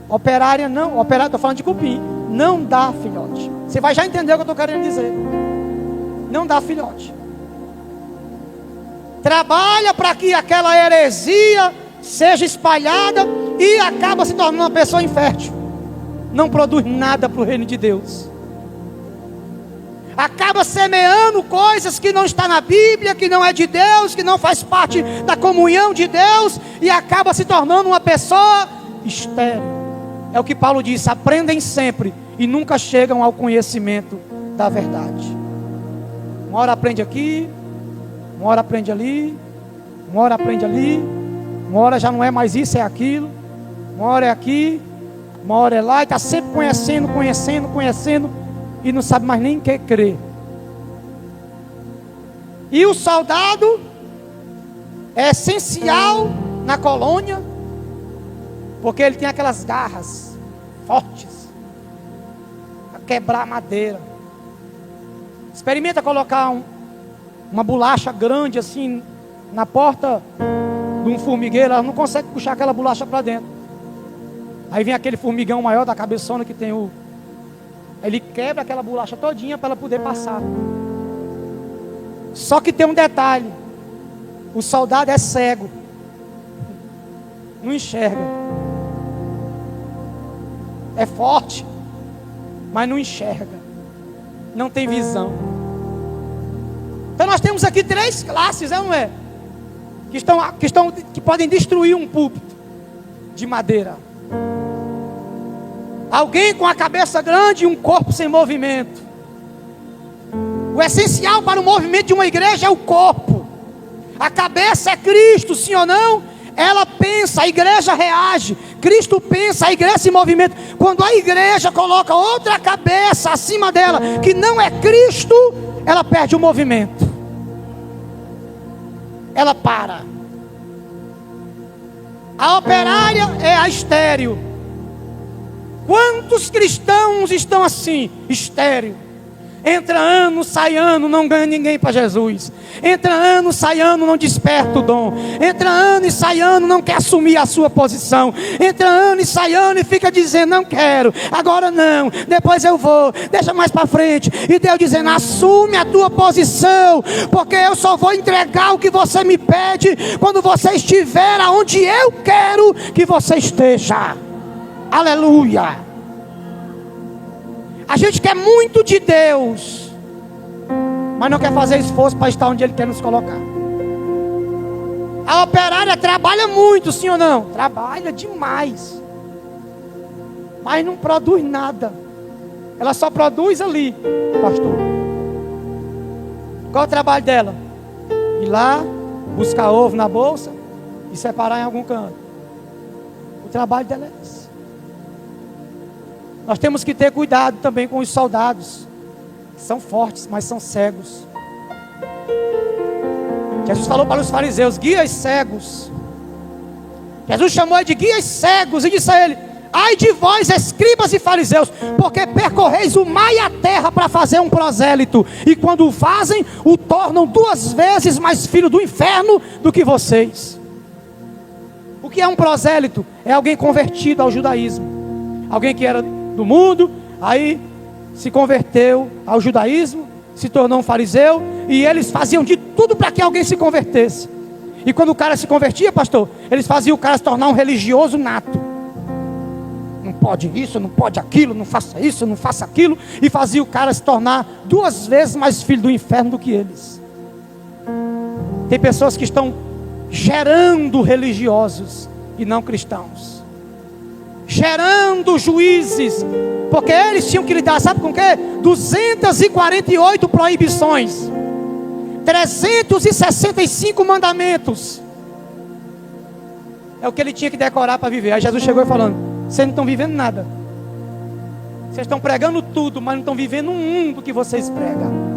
A: Operária não, operária, estou falando de cupim, não dá filhote. Você vai já entender o que eu estou querendo dizer. Não dá filhote. Trabalha para que aquela heresia seja espalhada e acaba se tornando uma pessoa infértil. Não produz nada para o reino de Deus. Acaba semeando coisas que não está na Bíblia, que não é de Deus, que não faz parte da comunhão de Deus, e acaba se tornando uma pessoa estéril. É o que Paulo disse: aprendem sempre e nunca chegam ao conhecimento da verdade. Uma hora aprende aqui, uma hora aprende ali, uma hora aprende ali, uma hora já não é mais isso, é aquilo, uma hora é aqui, uma hora é lá, e está sempre conhecendo, e não sabe mais nem o que crer. E o soldado é essencial na colônia, porque ele tem aquelas garras fortes para quebrar madeira. Experimenta colocar uma bolacha grande assim na porta de um formigueiro, ela não consegue puxar aquela bolacha para dentro. Aí vem aquele formigão maior da cabeçona que tem ele quebra aquela bolacha todinha para ela poder passar. Só que tem um detalhe: o soldado é cego, não enxerga. É forte, mas não enxerga, não tem visão. Então nós temos aqui 3 classes, não é? Que podem destruir um púlpito de madeira. Alguém com a cabeça grande e um corpo sem movimento. O essencial para o movimento de uma igreja é o corpo. A cabeça é Cristo, sim ou não? Ela pensa, a igreja reage. Cristo pensa, a igreja se movimenta. Quando a igreja coloca outra cabeça acima dela, que não é Cristo, ela perde o movimento. Ela para. A operária é a estéril. Quantos cristãos estão assim, estéril? Entra ano, sai ano, não ganha ninguém para Jesus. Entra ano, sai ano, não desperta o dom. Entra ano e sai ano, não quer assumir a sua posição. Entra ano e sai ano e fica dizendo: não quero, agora não, depois eu vou, deixa mais para frente. E Deus dizendo: assume a tua posição, porque eu só vou entregar o que você me pede quando você estiver aonde eu quero que você esteja. Aleluia. A gente quer muito de Deus, mas não quer fazer esforço para estar onde Ele quer nos colocar. A operária trabalha muito, sim ou não? Trabalha demais. mas não produz nada. Ela só produz ali, pastor. Qual é o trabalho dela? Ir lá, buscar ovo na bolsa e separar em algum canto. O trabalho dela é esse. Nós temos que ter cuidado também com os soldados, que são fortes, mas são cegos. Jesus falou para os fariseus: guias cegos. Jesus chamou de guias cegos e disse a ele: ai de vós, escribas e fariseus, porque percorreis o mar e a terra para fazer um prosélito, e quando o fazem, o tornam 2 vezes mais filho do inferno do que vocês. O que é um prosélito? É alguém convertido ao judaísmo. Alguém que era do mundo, aí se converteu ao judaísmo, se tornou um fariseu, e eles faziam de tudo para que alguém se convertesse. E quando o cara se convertia, pastor, eles faziam o cara se tornar um religioso nato. Não pode isso, não pode aquilo, não faça isso, não faça aquilo, e fazia o cara se tornar 2 vezes mais filho do inferno do que eles. Tem pessoas que estão gerando religiosos e não cristãos, gerando juízes, porque eles tinham que lidar, sabe com o quê? 248 proibições, 365 mandamentos. É o que ele tinha que decorar para viver. Aí Jesus chegou e falando: vocês não estão vivendo nada. Vocês estão pregando tudo, mas não estão vivendo um mundo que vocês pregam.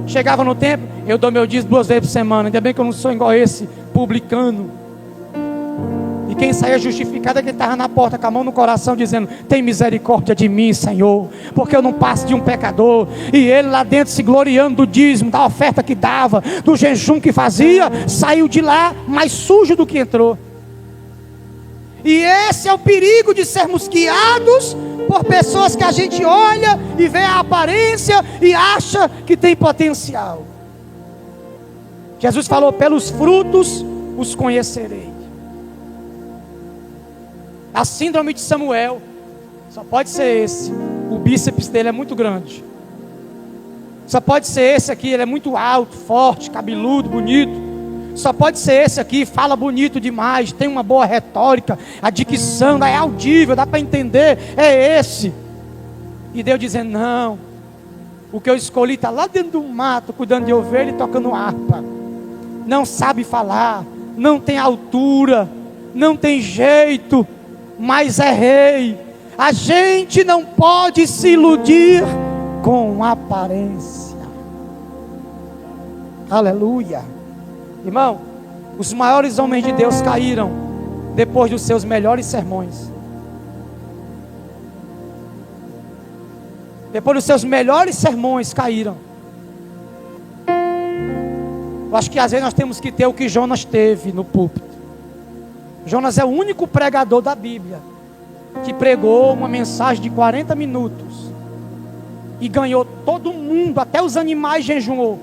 A: Chegava no templo: eu dou meu dízimo 2 vezes por semana. Ainda bem que eu não sou igual esse publicano. E quem saía justificado é quem estava na porta com a mão no coração dizendo: tem misericórdia de mim, Senhor, porque eu não passo de um pecador. E ele lá dentro se gloriando do dízimo, da oferta que dava, do jejum que fazia, saiu de lá mais sujo do que entrou. E esse é o perigo de sermos guiados por pessoas que a gente olha e vê a aparência e acha que tem potencial. Jesus falou: pelos frutos os conhecerei. A síndrome de Samuel só pode ser esse. O bíceps dele é muito grande. Só pode ser esse aqui, ele é muito alto, forte, cabeludo, bonito. Só pode ser esse aqui, fala bonito demais, tem uma boa retórica, a dicção é audível, dá para entender, é esse. E Deus dizendo: não, o que eu escolhi está lá dentro do mato, cuidando de ovelha e tocando harpa. Não sabe falar, não tem altura, não tem jeito, mas é rei. A gente não pode se iludir com aparência. Aleluia. Irmão, os maiores homens de Deus caíram depois dos seus melhores sermões. Depois dos seus melhores sermões caíram. Eu acho que às vezes nós temos que ter o que Jonas teve no púlpito. Jonas é o único pregador da Bíblia que pregou uma mensagem de 40 minutos e ganhou todo mundo, até os animais jejuou,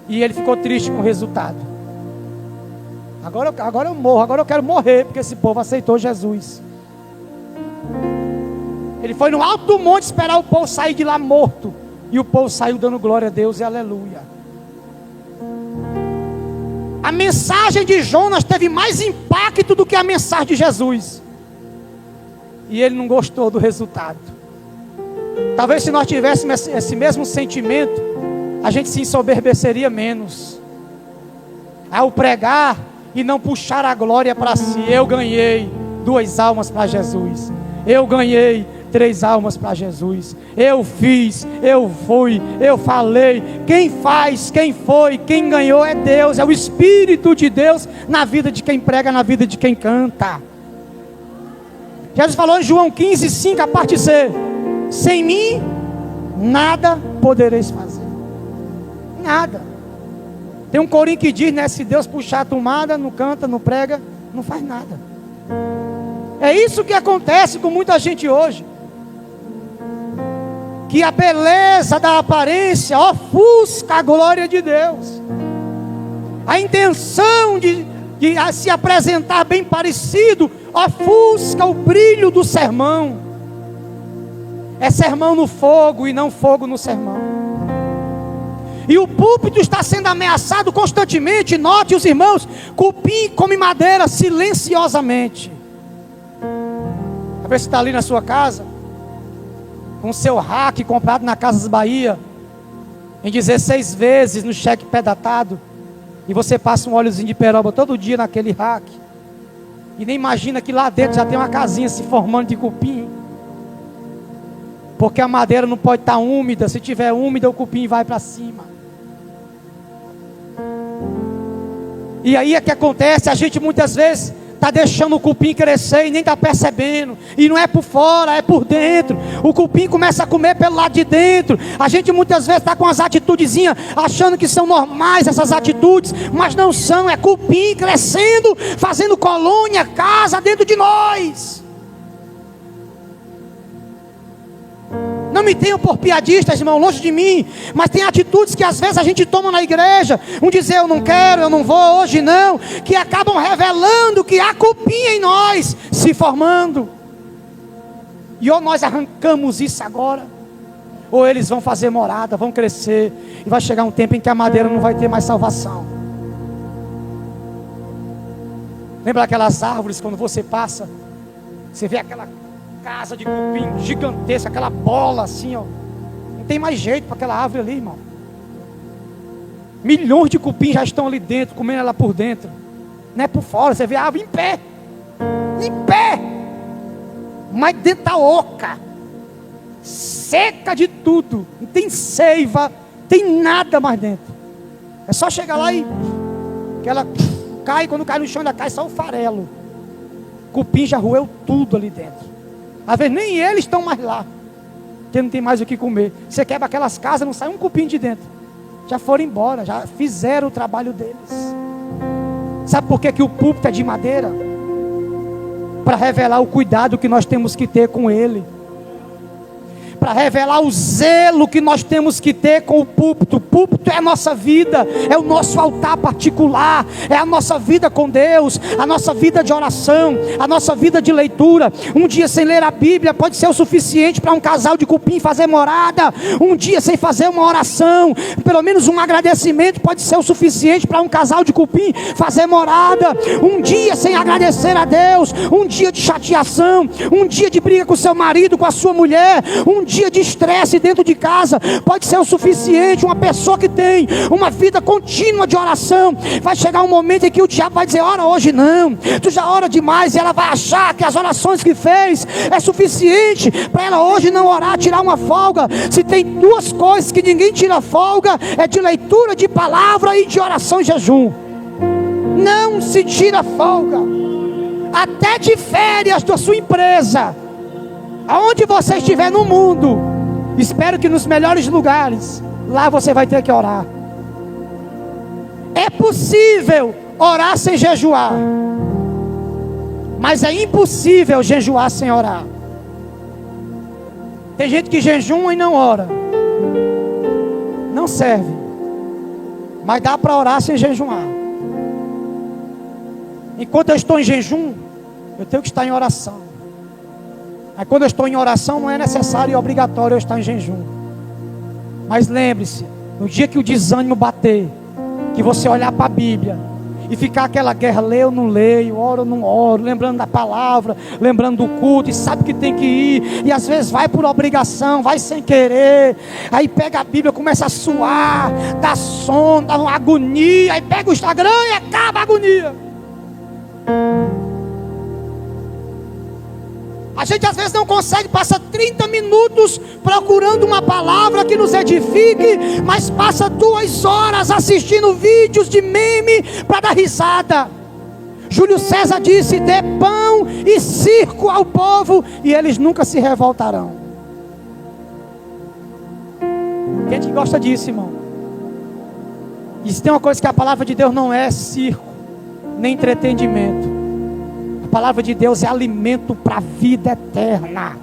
A: e ele ficou triste com o resultado. Agora eu morro, agora eu quero morrer, porque esse povo aceitou Jesus. Ele foi no alto do monte esperar o povo sair de lá morto, e o povo saiu dando glória a Deus e aleluia. A mensagem de Jonas teve mais impacto do que a mensagem de Jesus. E ele não gostou do resultado. Talvez se nós tivéssemos esse mesmo sentimento, a gente se ensoberbeceria menos. Ao pregar e não puxar a glória para si. Eu ganhei 2 almas para Jesus. Eu ganhei 3 almas para Jesus. Eu fiz, eu fui, eu falei. Quem faz, quem foi, quem ganhou é Deus. É o Espírito de Deus na vida de quem prega, na vida de quem canta. Jesus falou em João 15:5, a parte C: sem mim nada podereis fazer. Nada. Tem um corinho que diz, né? Se Deus puxar a tomada, não canta, não prega, não faz nada. É isso que acontece com muita gente hoje. Que a beleza da aparência ofusca a glória de Deus. A intenção de se apresentar bem parecido ofusca o brilho do sermão. É sermão no fogo e não fogo no sermão. E o púlpito está sendo ameaçado constantemente. Note, os irmãos, cupim come madeira silenciosamente. A ver se está ali na sua casa. com seu rack comprado na Casas Bahia, em 16 vezes no cheque pré-datado, e você passa um óleozinho de peroba todo dia naquele rack, e nem imagina que lá dentro já tem uma casinha se formando de cupim, porque a madeira não pode estar úmida. Se tiver úmida, o cupim vai para cima. E aí é que acontece, a gente muitas vezes está deixando o cupim crescer e nem está percebendo. E não é por fora, é por dentro. O cupim começa a comer pelo lado de dentro. A gente muitas vezes está com as atitudezinhas, achando que são normais essas atitudes, mas não são. É cupim crescendo, fazendo colônia, casa dentro de nós. Não me tenham por piadistas, irmão, longe de mim. Mas tem atitudes que às vezes a gente toma na igreja. Dizer eu não quero, eu não vou, hoje não. Que acabam revelando que há cupim em nós se formando. E ou nós arrancamos isso agora, ou eles vão fazer morada, vão crescer. E vai chegar um tempo em que a madeira não vai ter mais salvação. Lembra aquelas árvores quando você passa? Você vê aquela casa de cupim gigantesca, aquela bola assim, ó. Não tem mais jeito para aquela árvore ali, irmão. Milhões de cupim já estão ali dentro, comendo ela por dentro. Não é por fora, você vê a árvore em pé. Em pé. Mas dentro da oca. Seca de tudo. Não tem seiva, não tem nada mais dentro. É só chegar lá e que ela cai, quando cai no chão ainda cai só o farelo. Cupim já roeu tudo ali dentro. Às vezes nem eles estão mais lá, porque não tem mais o que comer. Você quebra aquelas casas, não sai um cupim de dentro. Já foram embora, já fizeram o trabalho deles. Sabe por que o púlpito é de madeira? Para revelar o cuidado que nós temos que ter com ele. Para revelar o zelo que nós temos que ter com o púlpito. O púlpito é a nossa vida, é o nosso altar particular, é a nossa vida com Deus, a nossa vida de oração, a nossa vida de leitura. Um dia sem ler a Bíblia pode ser o suficiente para um casal de cupim fazer morada. Um dia sem fazer uma oração, pelo menos um agradecimento, pode ser o suficiente para um casal de cupim fazer morada. Um dia sem agradecer a Deus, um dia de chateação, um dia de briga com seu marido, com a sua mulher, um dia de estresse dentro de casa pode ser o suficiente. Uma pessoa que tem uma vida contínua de oração, vai chegar um momento em que o diabo vai dizer: ora hoje não, tu já ora demais, e ela vai achar que as orações que fez é suficiente para ela hoje não orar, tirar uma folga. Se tem duas coisas que ninguém tira folga, é de leitura de palavra e de oração e jejum. Não se tira folga, até de férias da sua empresa, aonde você estiver no mundo, espero que nos melhores lugares, lá você vai ter que orar. É possível orar sem jejuar, mas é impossível jejuar sem orar. Tem gente que jejuma e não ora, não serve, mas dá para orar sem jejuar. Enquanto eu estou em jejum, eu tenho que estar em oração. Aí quando eu estou em oração, não é necessário e obrigatório eu estar em jejum. Mas lembre-se, no dia que o desânimo bater, que você olhar para a Bíblia e ficar aquela guerra: leio ou não leio, oro ou não oro, lembrando da palavra, lembrando do culto, e sabe que tem que ir, e às vezes vai por obrigação, vai sem querer, aí pega a Bíblia, começa a suar, dá sono, dá uma agonia, aí pega o Instagram e acaba a agonia. A gente às vezes não consegue, passa 30 minutos procurando uma palavra que nos edifique, mas passa 2 horas assistindo vídeos de meme para dar risada. Júlio César disse: dê pão e circo ao povo e eles nunca se revoltarão. Quem que gosta disso, irmão? E se tem uma coisa que a palavra de Deus não é circo, nem entretenimento. A palavra de Deus é alimento para a vida eterna.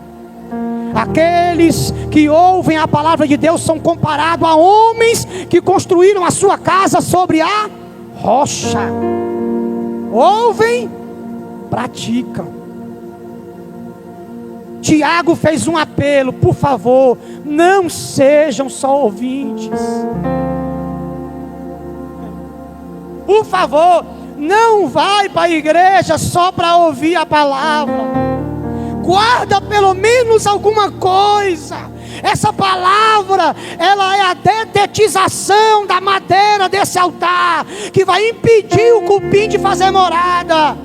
A: Aqueles que ouvem a palavra de Deus são comparados a homens que construíram a sua casa sobre a rocha. Ouvem, praticam. Tiago fez um apelo: por favor, não sejam só ouvintes. Por favor, não vai para a igreja só para ouvir a palavra. guarda pelo menos alguma coisa. Essa palavra, ela é a detetização da madeira desse altar, que vai impedir o cupim de fazer morada.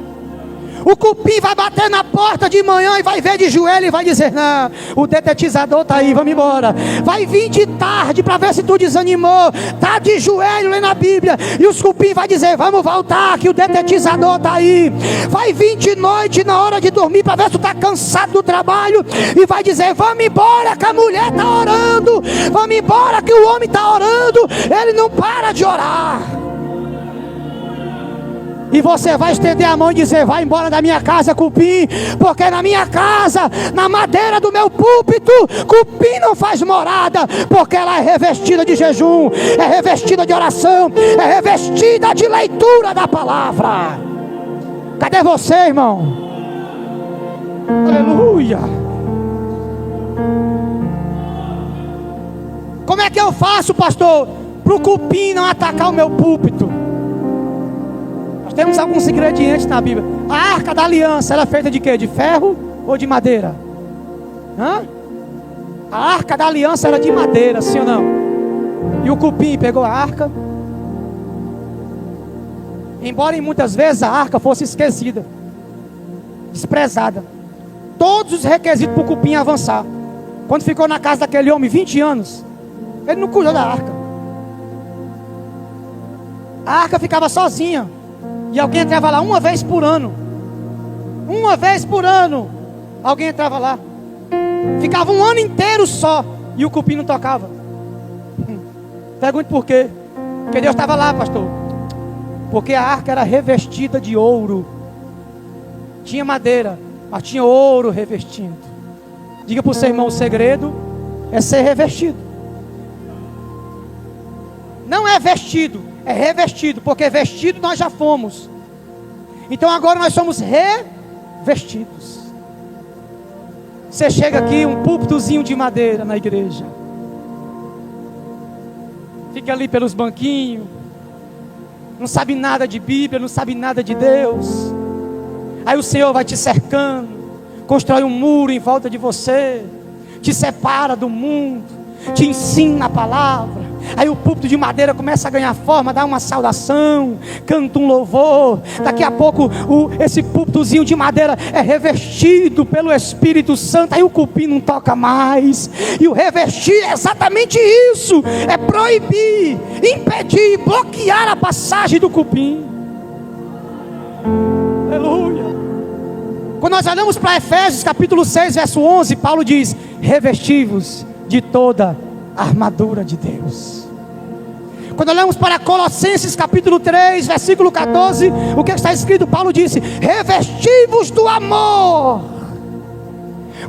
A: O cupim vai bater na porta de manhã e vai ver de joelho e vai dizer: não, o detetizador está aí, vamos embora. Vai vir de tarde para ver se tu desanimou, está de joelho lendo a Bíblia, e os cupim vai dizer: vamos voltar, que o detetizador está aí. Vai vir de noite na hora de dormir para ver se tu está cansado do trabalho, e vai dizer: vamos embora, que a mulher está orando, vamos embora, que o homem está orando, ele não para de orar. E você vai estender a mão e dizer: vai embora da minha casa, cupim, porque na minha casa, na madeira do meu púlpito, cupim não faz morada, porque ela é revestida de jejum, é revestida de oração, é revestida de leitura da palavra. Cadê você, irmão? Aleluia. Como é que eu faço, pastor, para o cupim não atacar o meu púlpito? Temos alguns ingredientes na Bíblia. A arca da aliança, ela é feita de quê? De ferro ou de madeira? A arca da aliança era de madeira, sim ou não? E o cupim pegou a arca. Embora em muitas vezes a arca fosse esquecida, desprezada, todos os requisitos para o cupim avançar. Quando ficou na casa daquele homem 20 anos, ele não cuidou da arca. A arca ficava sozinha. E alguém entrava lá uma vez por ano. Uma vez por ano alguém entrava lá. Ficava um ano inteiro só, e o cupim não tocava. Pergunte por quê? Porque Deus estava lá, pastor. Porque a arca era revestida de ouro. Tinha madeira, mas tinha ouro revestindo. Diga para o seu irmão: o segredo é ser revestido. Não é vestido, é revestido, porque vestido nós já fomos. Então agora nós somos revestidos. Você chega aqui, um púlpitozinho de madeira na igreja, fica ali pelos banquinhos, não sabe nada de Bíblia, não sabe nada de Deus. Aí o Senhor vai te cercando, constrói um muro em volta de você, te separa do mundo, te ensina a palavra. Aí o púlpito de madeira começa a ganhar forma, dá uma saudação, canta um louvor. Daqui a pouco esse púlpitozinho de madeira é revestido pelo Espírito Santo. Aí o cupim não toca mais. E o revestir é exatamente isso: é proibir, impedir, bloquear a passagem do cupim. Aleluia. Quando nós olhamos para Efésios capítulo 6 verso 11, Paulo diz: revesti-vos de toda a armadura de Deus. Quando olhamos para Colossenses capítulo 3 versículo 14, o que está escrito? Paulo disse: revesti-vos do amor.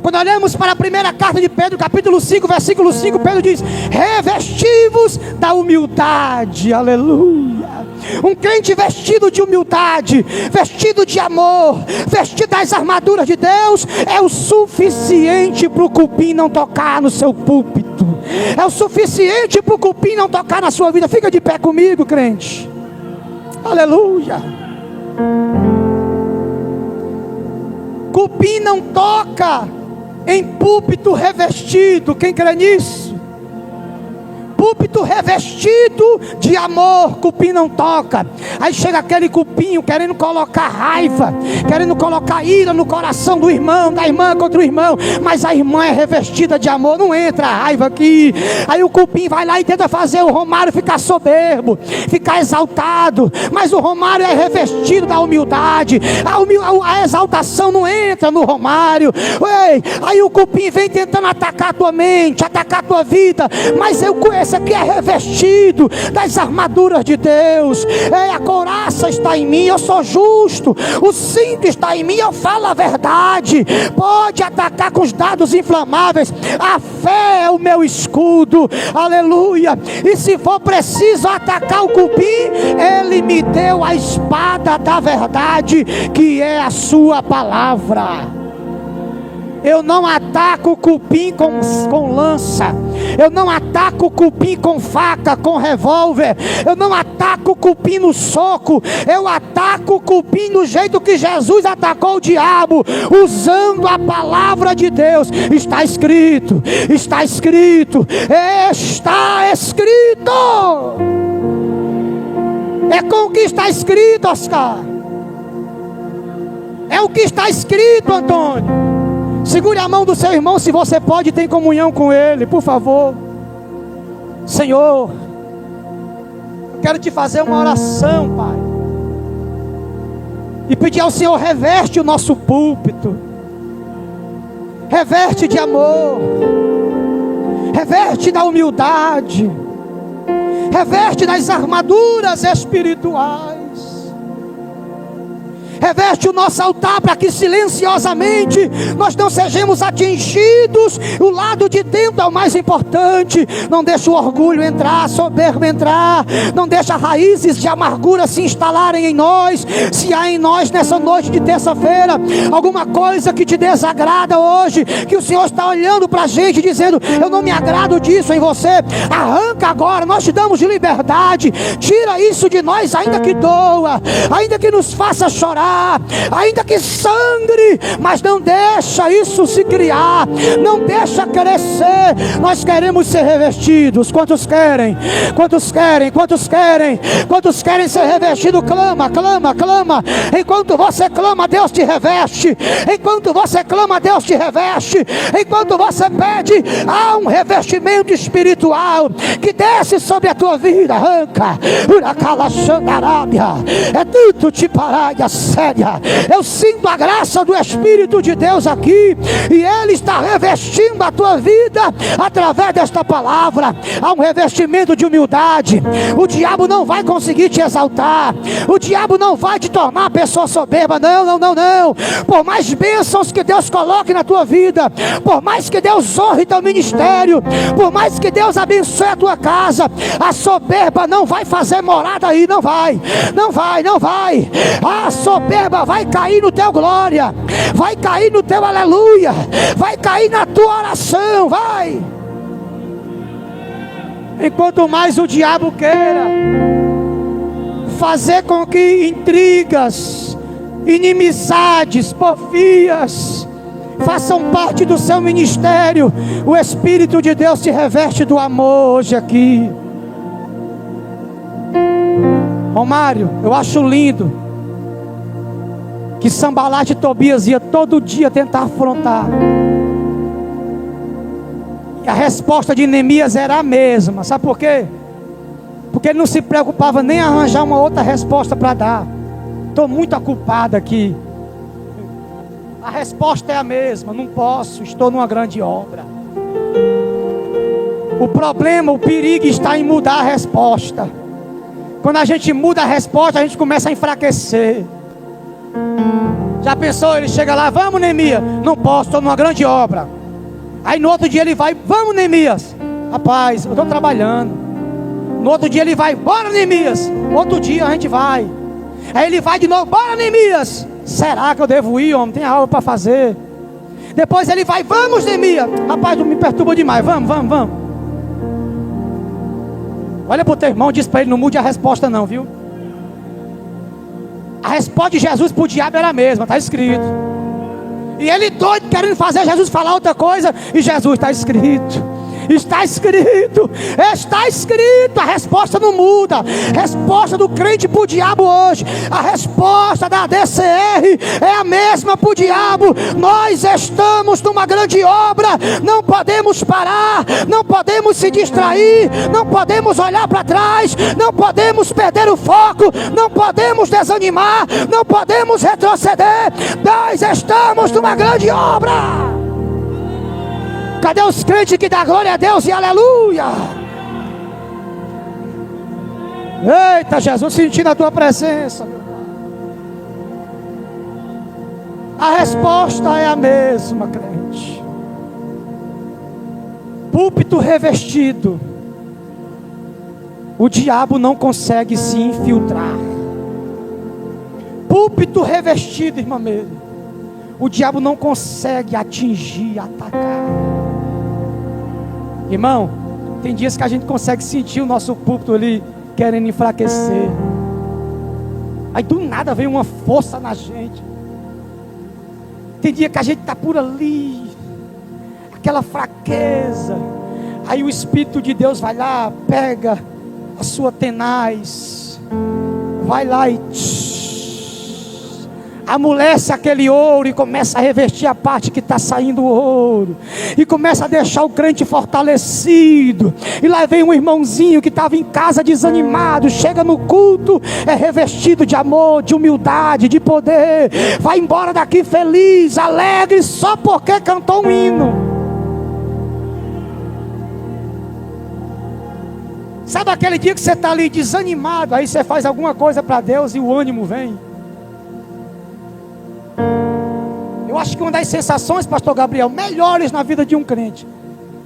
A: Quando olhamos para a primeira carta de Pedro capítulo 5 versículo 5, Pedro diz: revesti-vos da humildade. Aleluia. Um crente vestido de humildade, vestido de amor, vestido das armaduras de Deus, é o suficiente para o cupim não tocar no seu púlpito. É o suficiente para o cupim não tocar na sua vida. Fica de pé comigo, crente. Aleluia. Cupim não toca em púlpito revestido. Quem crê nisso? Púlpito revestido de amor, cupim não toca. Aí chega aquele cupinho querendo colocar raiva, querendo colocar ira no coração do irmão, da irmã contra o irmão, mas a irmã é revestida de amor, não entra a raiva aqui. Aí o cupim vai lá e tenta fazer o Romário ficar soberbo, ficar exaltado, mas o Romário é revestido da humildade. A exaltação não entra no Romário. Aí o cupim vem tentando atacar a tua mente, atacar a tua vida, mas esse aqui é revestido das armaduras de Deus. A couraça está em mim, eu sou justo. O cinto está em mim, eu falo a verdade. Pode atacar com os dados inflamáveis. A fé é o meu escudo. Aleluia. E se for preciso atacar o cupim, ele me deu a espada da verdade, que é a sua palavra. Eu não ataco o cupim com lança. Eu não ataco o cupim com faca, com revólver. Eu não ataco o cupim no soco. Eu ataco o cupim do jeito que Jesus atacou o diabo, usando a palavra de Deus. Está escrito, está escrito, está escrito. É com o que está escrito, Oscar. É o que está escrito, Antônio. Segure a mão do seu irmão, se você pode, tem comunhão com ele, por favor. Senhor, eu quero te fazer uma oração, Pai, e pedir ao Senhor: reveste o nosso púlpito, reveste de amor, reveste da humildade, reveste das armaduras espirituais. Reveste o nosso altar para que silenciosamente nós não sejamos atingidos. O lado de dentro é o mais importante. Não deixa o orgulho entrar, a soberba entrar. Não deixa raízes de amargura se instalarem em nós. Se há em nós nessa noite de terça-feira alguma coisa que te desagrada hoje, que o Senhor está olhando para a gente dizendo: eu não me agrado disso em você, arranca agora, nós te damos de liberdade. Tira isso de nós, ainda que doa, ainda que nos faça chorar, ainda que sangre, mas não deixa isso se criar, não deixa crescer. Nós queremos ser revestidos. Quantos querem? Quantos querem? Quantos querem? Quantos querem ser revestidos? Clama, clama, clama. Enquanto você clama, Deus te reveste. Enquanto você clama, Deus te reveste. Enquanto você pede, há um revestimento espiritual que desce sobre a tua vida. Arranca, uracala xandarábia, é tanto te paraia séria. Eu sinto a graça do Espírito de Deus aqui, e Ele está revestindo a tua vida através desta palavra. Há um revestimento de humildade. O diabo não vai conseguir te exaltar, o diabo não vai te tornar pessoa soberba. Não, não, não, não. Por mais bênçãos que Deus coloque na tua vida, por mais que Deus honre teu ministério, por mais que Deus abençoe a tua casa, a soberba não vai fazer morada aí. Não vai, não vai, não vai. A soberba vai cair no teu glória, vai cair no teu aleluia, vai cair na tua oração, vai. Enquanto mais o diabo queira fazer com que intrigas, inimizades, porfias façam parte do seu ministério, o Espírito de Deus te reveste do amor hoje aqui. Romário, eu acho lindo que Sambalat e Tobias ia todo dia tentar afrontar, e a resposta de Neemias era a mesma. Sabe por quê? Porque ele não se preocupava nem em arranjar uma outra resposta para dar. Estou muito culpado aqui. A resposta é a mesma: não posso, estou numa grande obra. O problema, o perigo está em mudar a resposta. Quando a gente muda a resposta, a gente começa a enfraquecer. Já pensou? Ele chega lá: vamos, Neemias. Não posso, estou numa grande obra. Aí no outro dia ele vai: vamos, Neemias. Rapaz, eu estou trabalhando. No outro dia ele vai: bora, Neemias. Outro dia a gente vai. Aí ele vai de novo: bora, Neemias. Será que eu devo ir, homem? Tem algo para fazer. Depois ele vai: vamos, Neemias. Rapaz, tu me perturba demais. Vamos, vamos, vamos. Olha para o teu irmão, diz para ele: não mude a resposta não, viu? A resposta de Jesus para o diabo era a mesma, está escrito. E ele doido querendo fazer Jesus falar outra coisa. E Jesus: está escrito. Está escrito, está escrito. A resposta não muda. Resposta do crente para o diabo hoje, a resposta da DCR é a mesma para o diabo. Nós estamos numa grande obra, não podemos parar, não podemos se distrair, não podemos olhar para trás, não podemos perder o foco, não podemos desanimar, não podemos retroceder. Nós estamos numa grande obra. Cadê os crentes que dão glória a Deus e aleluia? Eita Jesus, sentindo a tua presença. A resposta é a mesma, crente. Púlpito revestido, o diabo não consegue se infiltrar. Púlpito revestido, irmã Meire, o diabo não consegue atingir, atacar. Irmão, tem dias que a gente consegue sentir o nosso púlpito ali querendo enfraquecer. Aí do nada vem uma força na gente. Tem dia que a gente está por ali, aquela fraqueza. Aí o Espírito de Deus vai lá, pega a sua tenaz, vai lá e amolece aquele ouro e começa a revestir a parte que está saindo o ouro, e começa a deixar o crente fortalecido. E lá vem um irmãozinho que estava em casa desanimado, chega no culto, é revestido de amor, de humildade, de poder, vai embora daqui feliz, alegre, só porque cantou um hino. Sabe aquele dia que você está ali desanimado, aí você faz alguma coisa para Deus e o ânimo vem? Eu acho que uma das sensações, pastor Gabriel, melhores na vida de um crente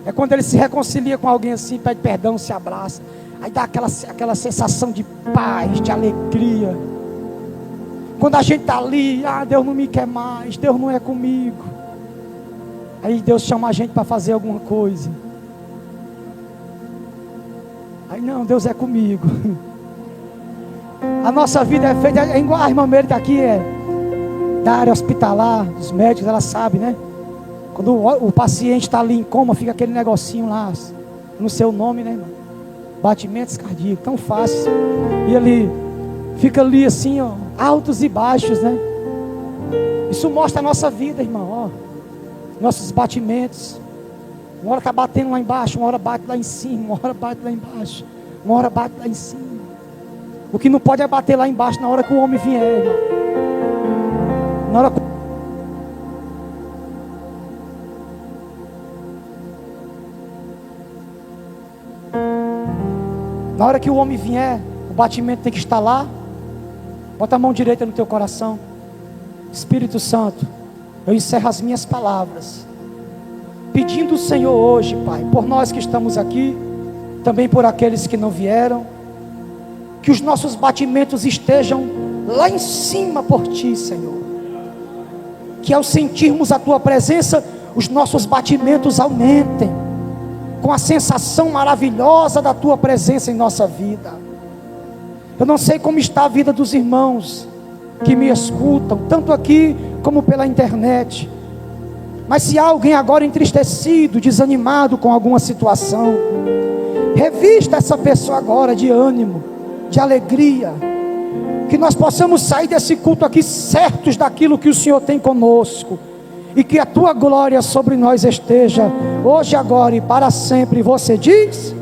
A: é quando ele se reconcilia com alguém assim, pede perdão, se abraça. Aí dá aquela sensação de paz, de alegria. Quando a gente está ali, Deus não me quer mais, Deus não é comigo. Aí Deus chama a gente para fazer alguma coisa. Aí não, Deus é comigo. A nossa vida é feita, é igual a irmã Meire daqui, da área hospitalar, dos médicos, ela sabe, né? Quando o paciente está ali em coma, fica aquele negocinho lá, no seu nome, né, irmão? Batimentos cardíacos, tão fácil. E ele fica ali assim, ó, altos e baixos, né? Isso mostra a nossa vida, irmão, ó. Nossos batimentos. Uma hora está batendo lá embaixo, uma hora bate lá em cima, uma hora bate lá embaixo, uma hora bate lá em cima. O que não pode é bater lá embaixo na hora que o homem vier, irmão. Na hora que o homem vier, o batimento tem que estar lá. Bota a mão direita no teu coração. Espírito Santo, eu encerro as minhas palavras pedindo o Senhor hoje, Pai, por nós que estamos aqui, também por aqueles que não vieram, que os nossos batimentos estejam lá em cima por Ti, Senhor. Que ao sentirmos a Tua presença, os nossos batimentos aumentem, com a sensação maravilhosa da Tua presença em nossa vida. Eu não sei como está a vida dos irmãos que me escutam, tanto aqui como pela internet, mas se há alguém agora entristecido, desanimado com alguma situação, revista essa pessoa agora de ânimo, de alegria, que nós possamos sair desse culto aqui certos daquilo que o Senhor tem conosco, e que a Tua glória sobre nós esteja hoje, agora e para sempre. Você diz?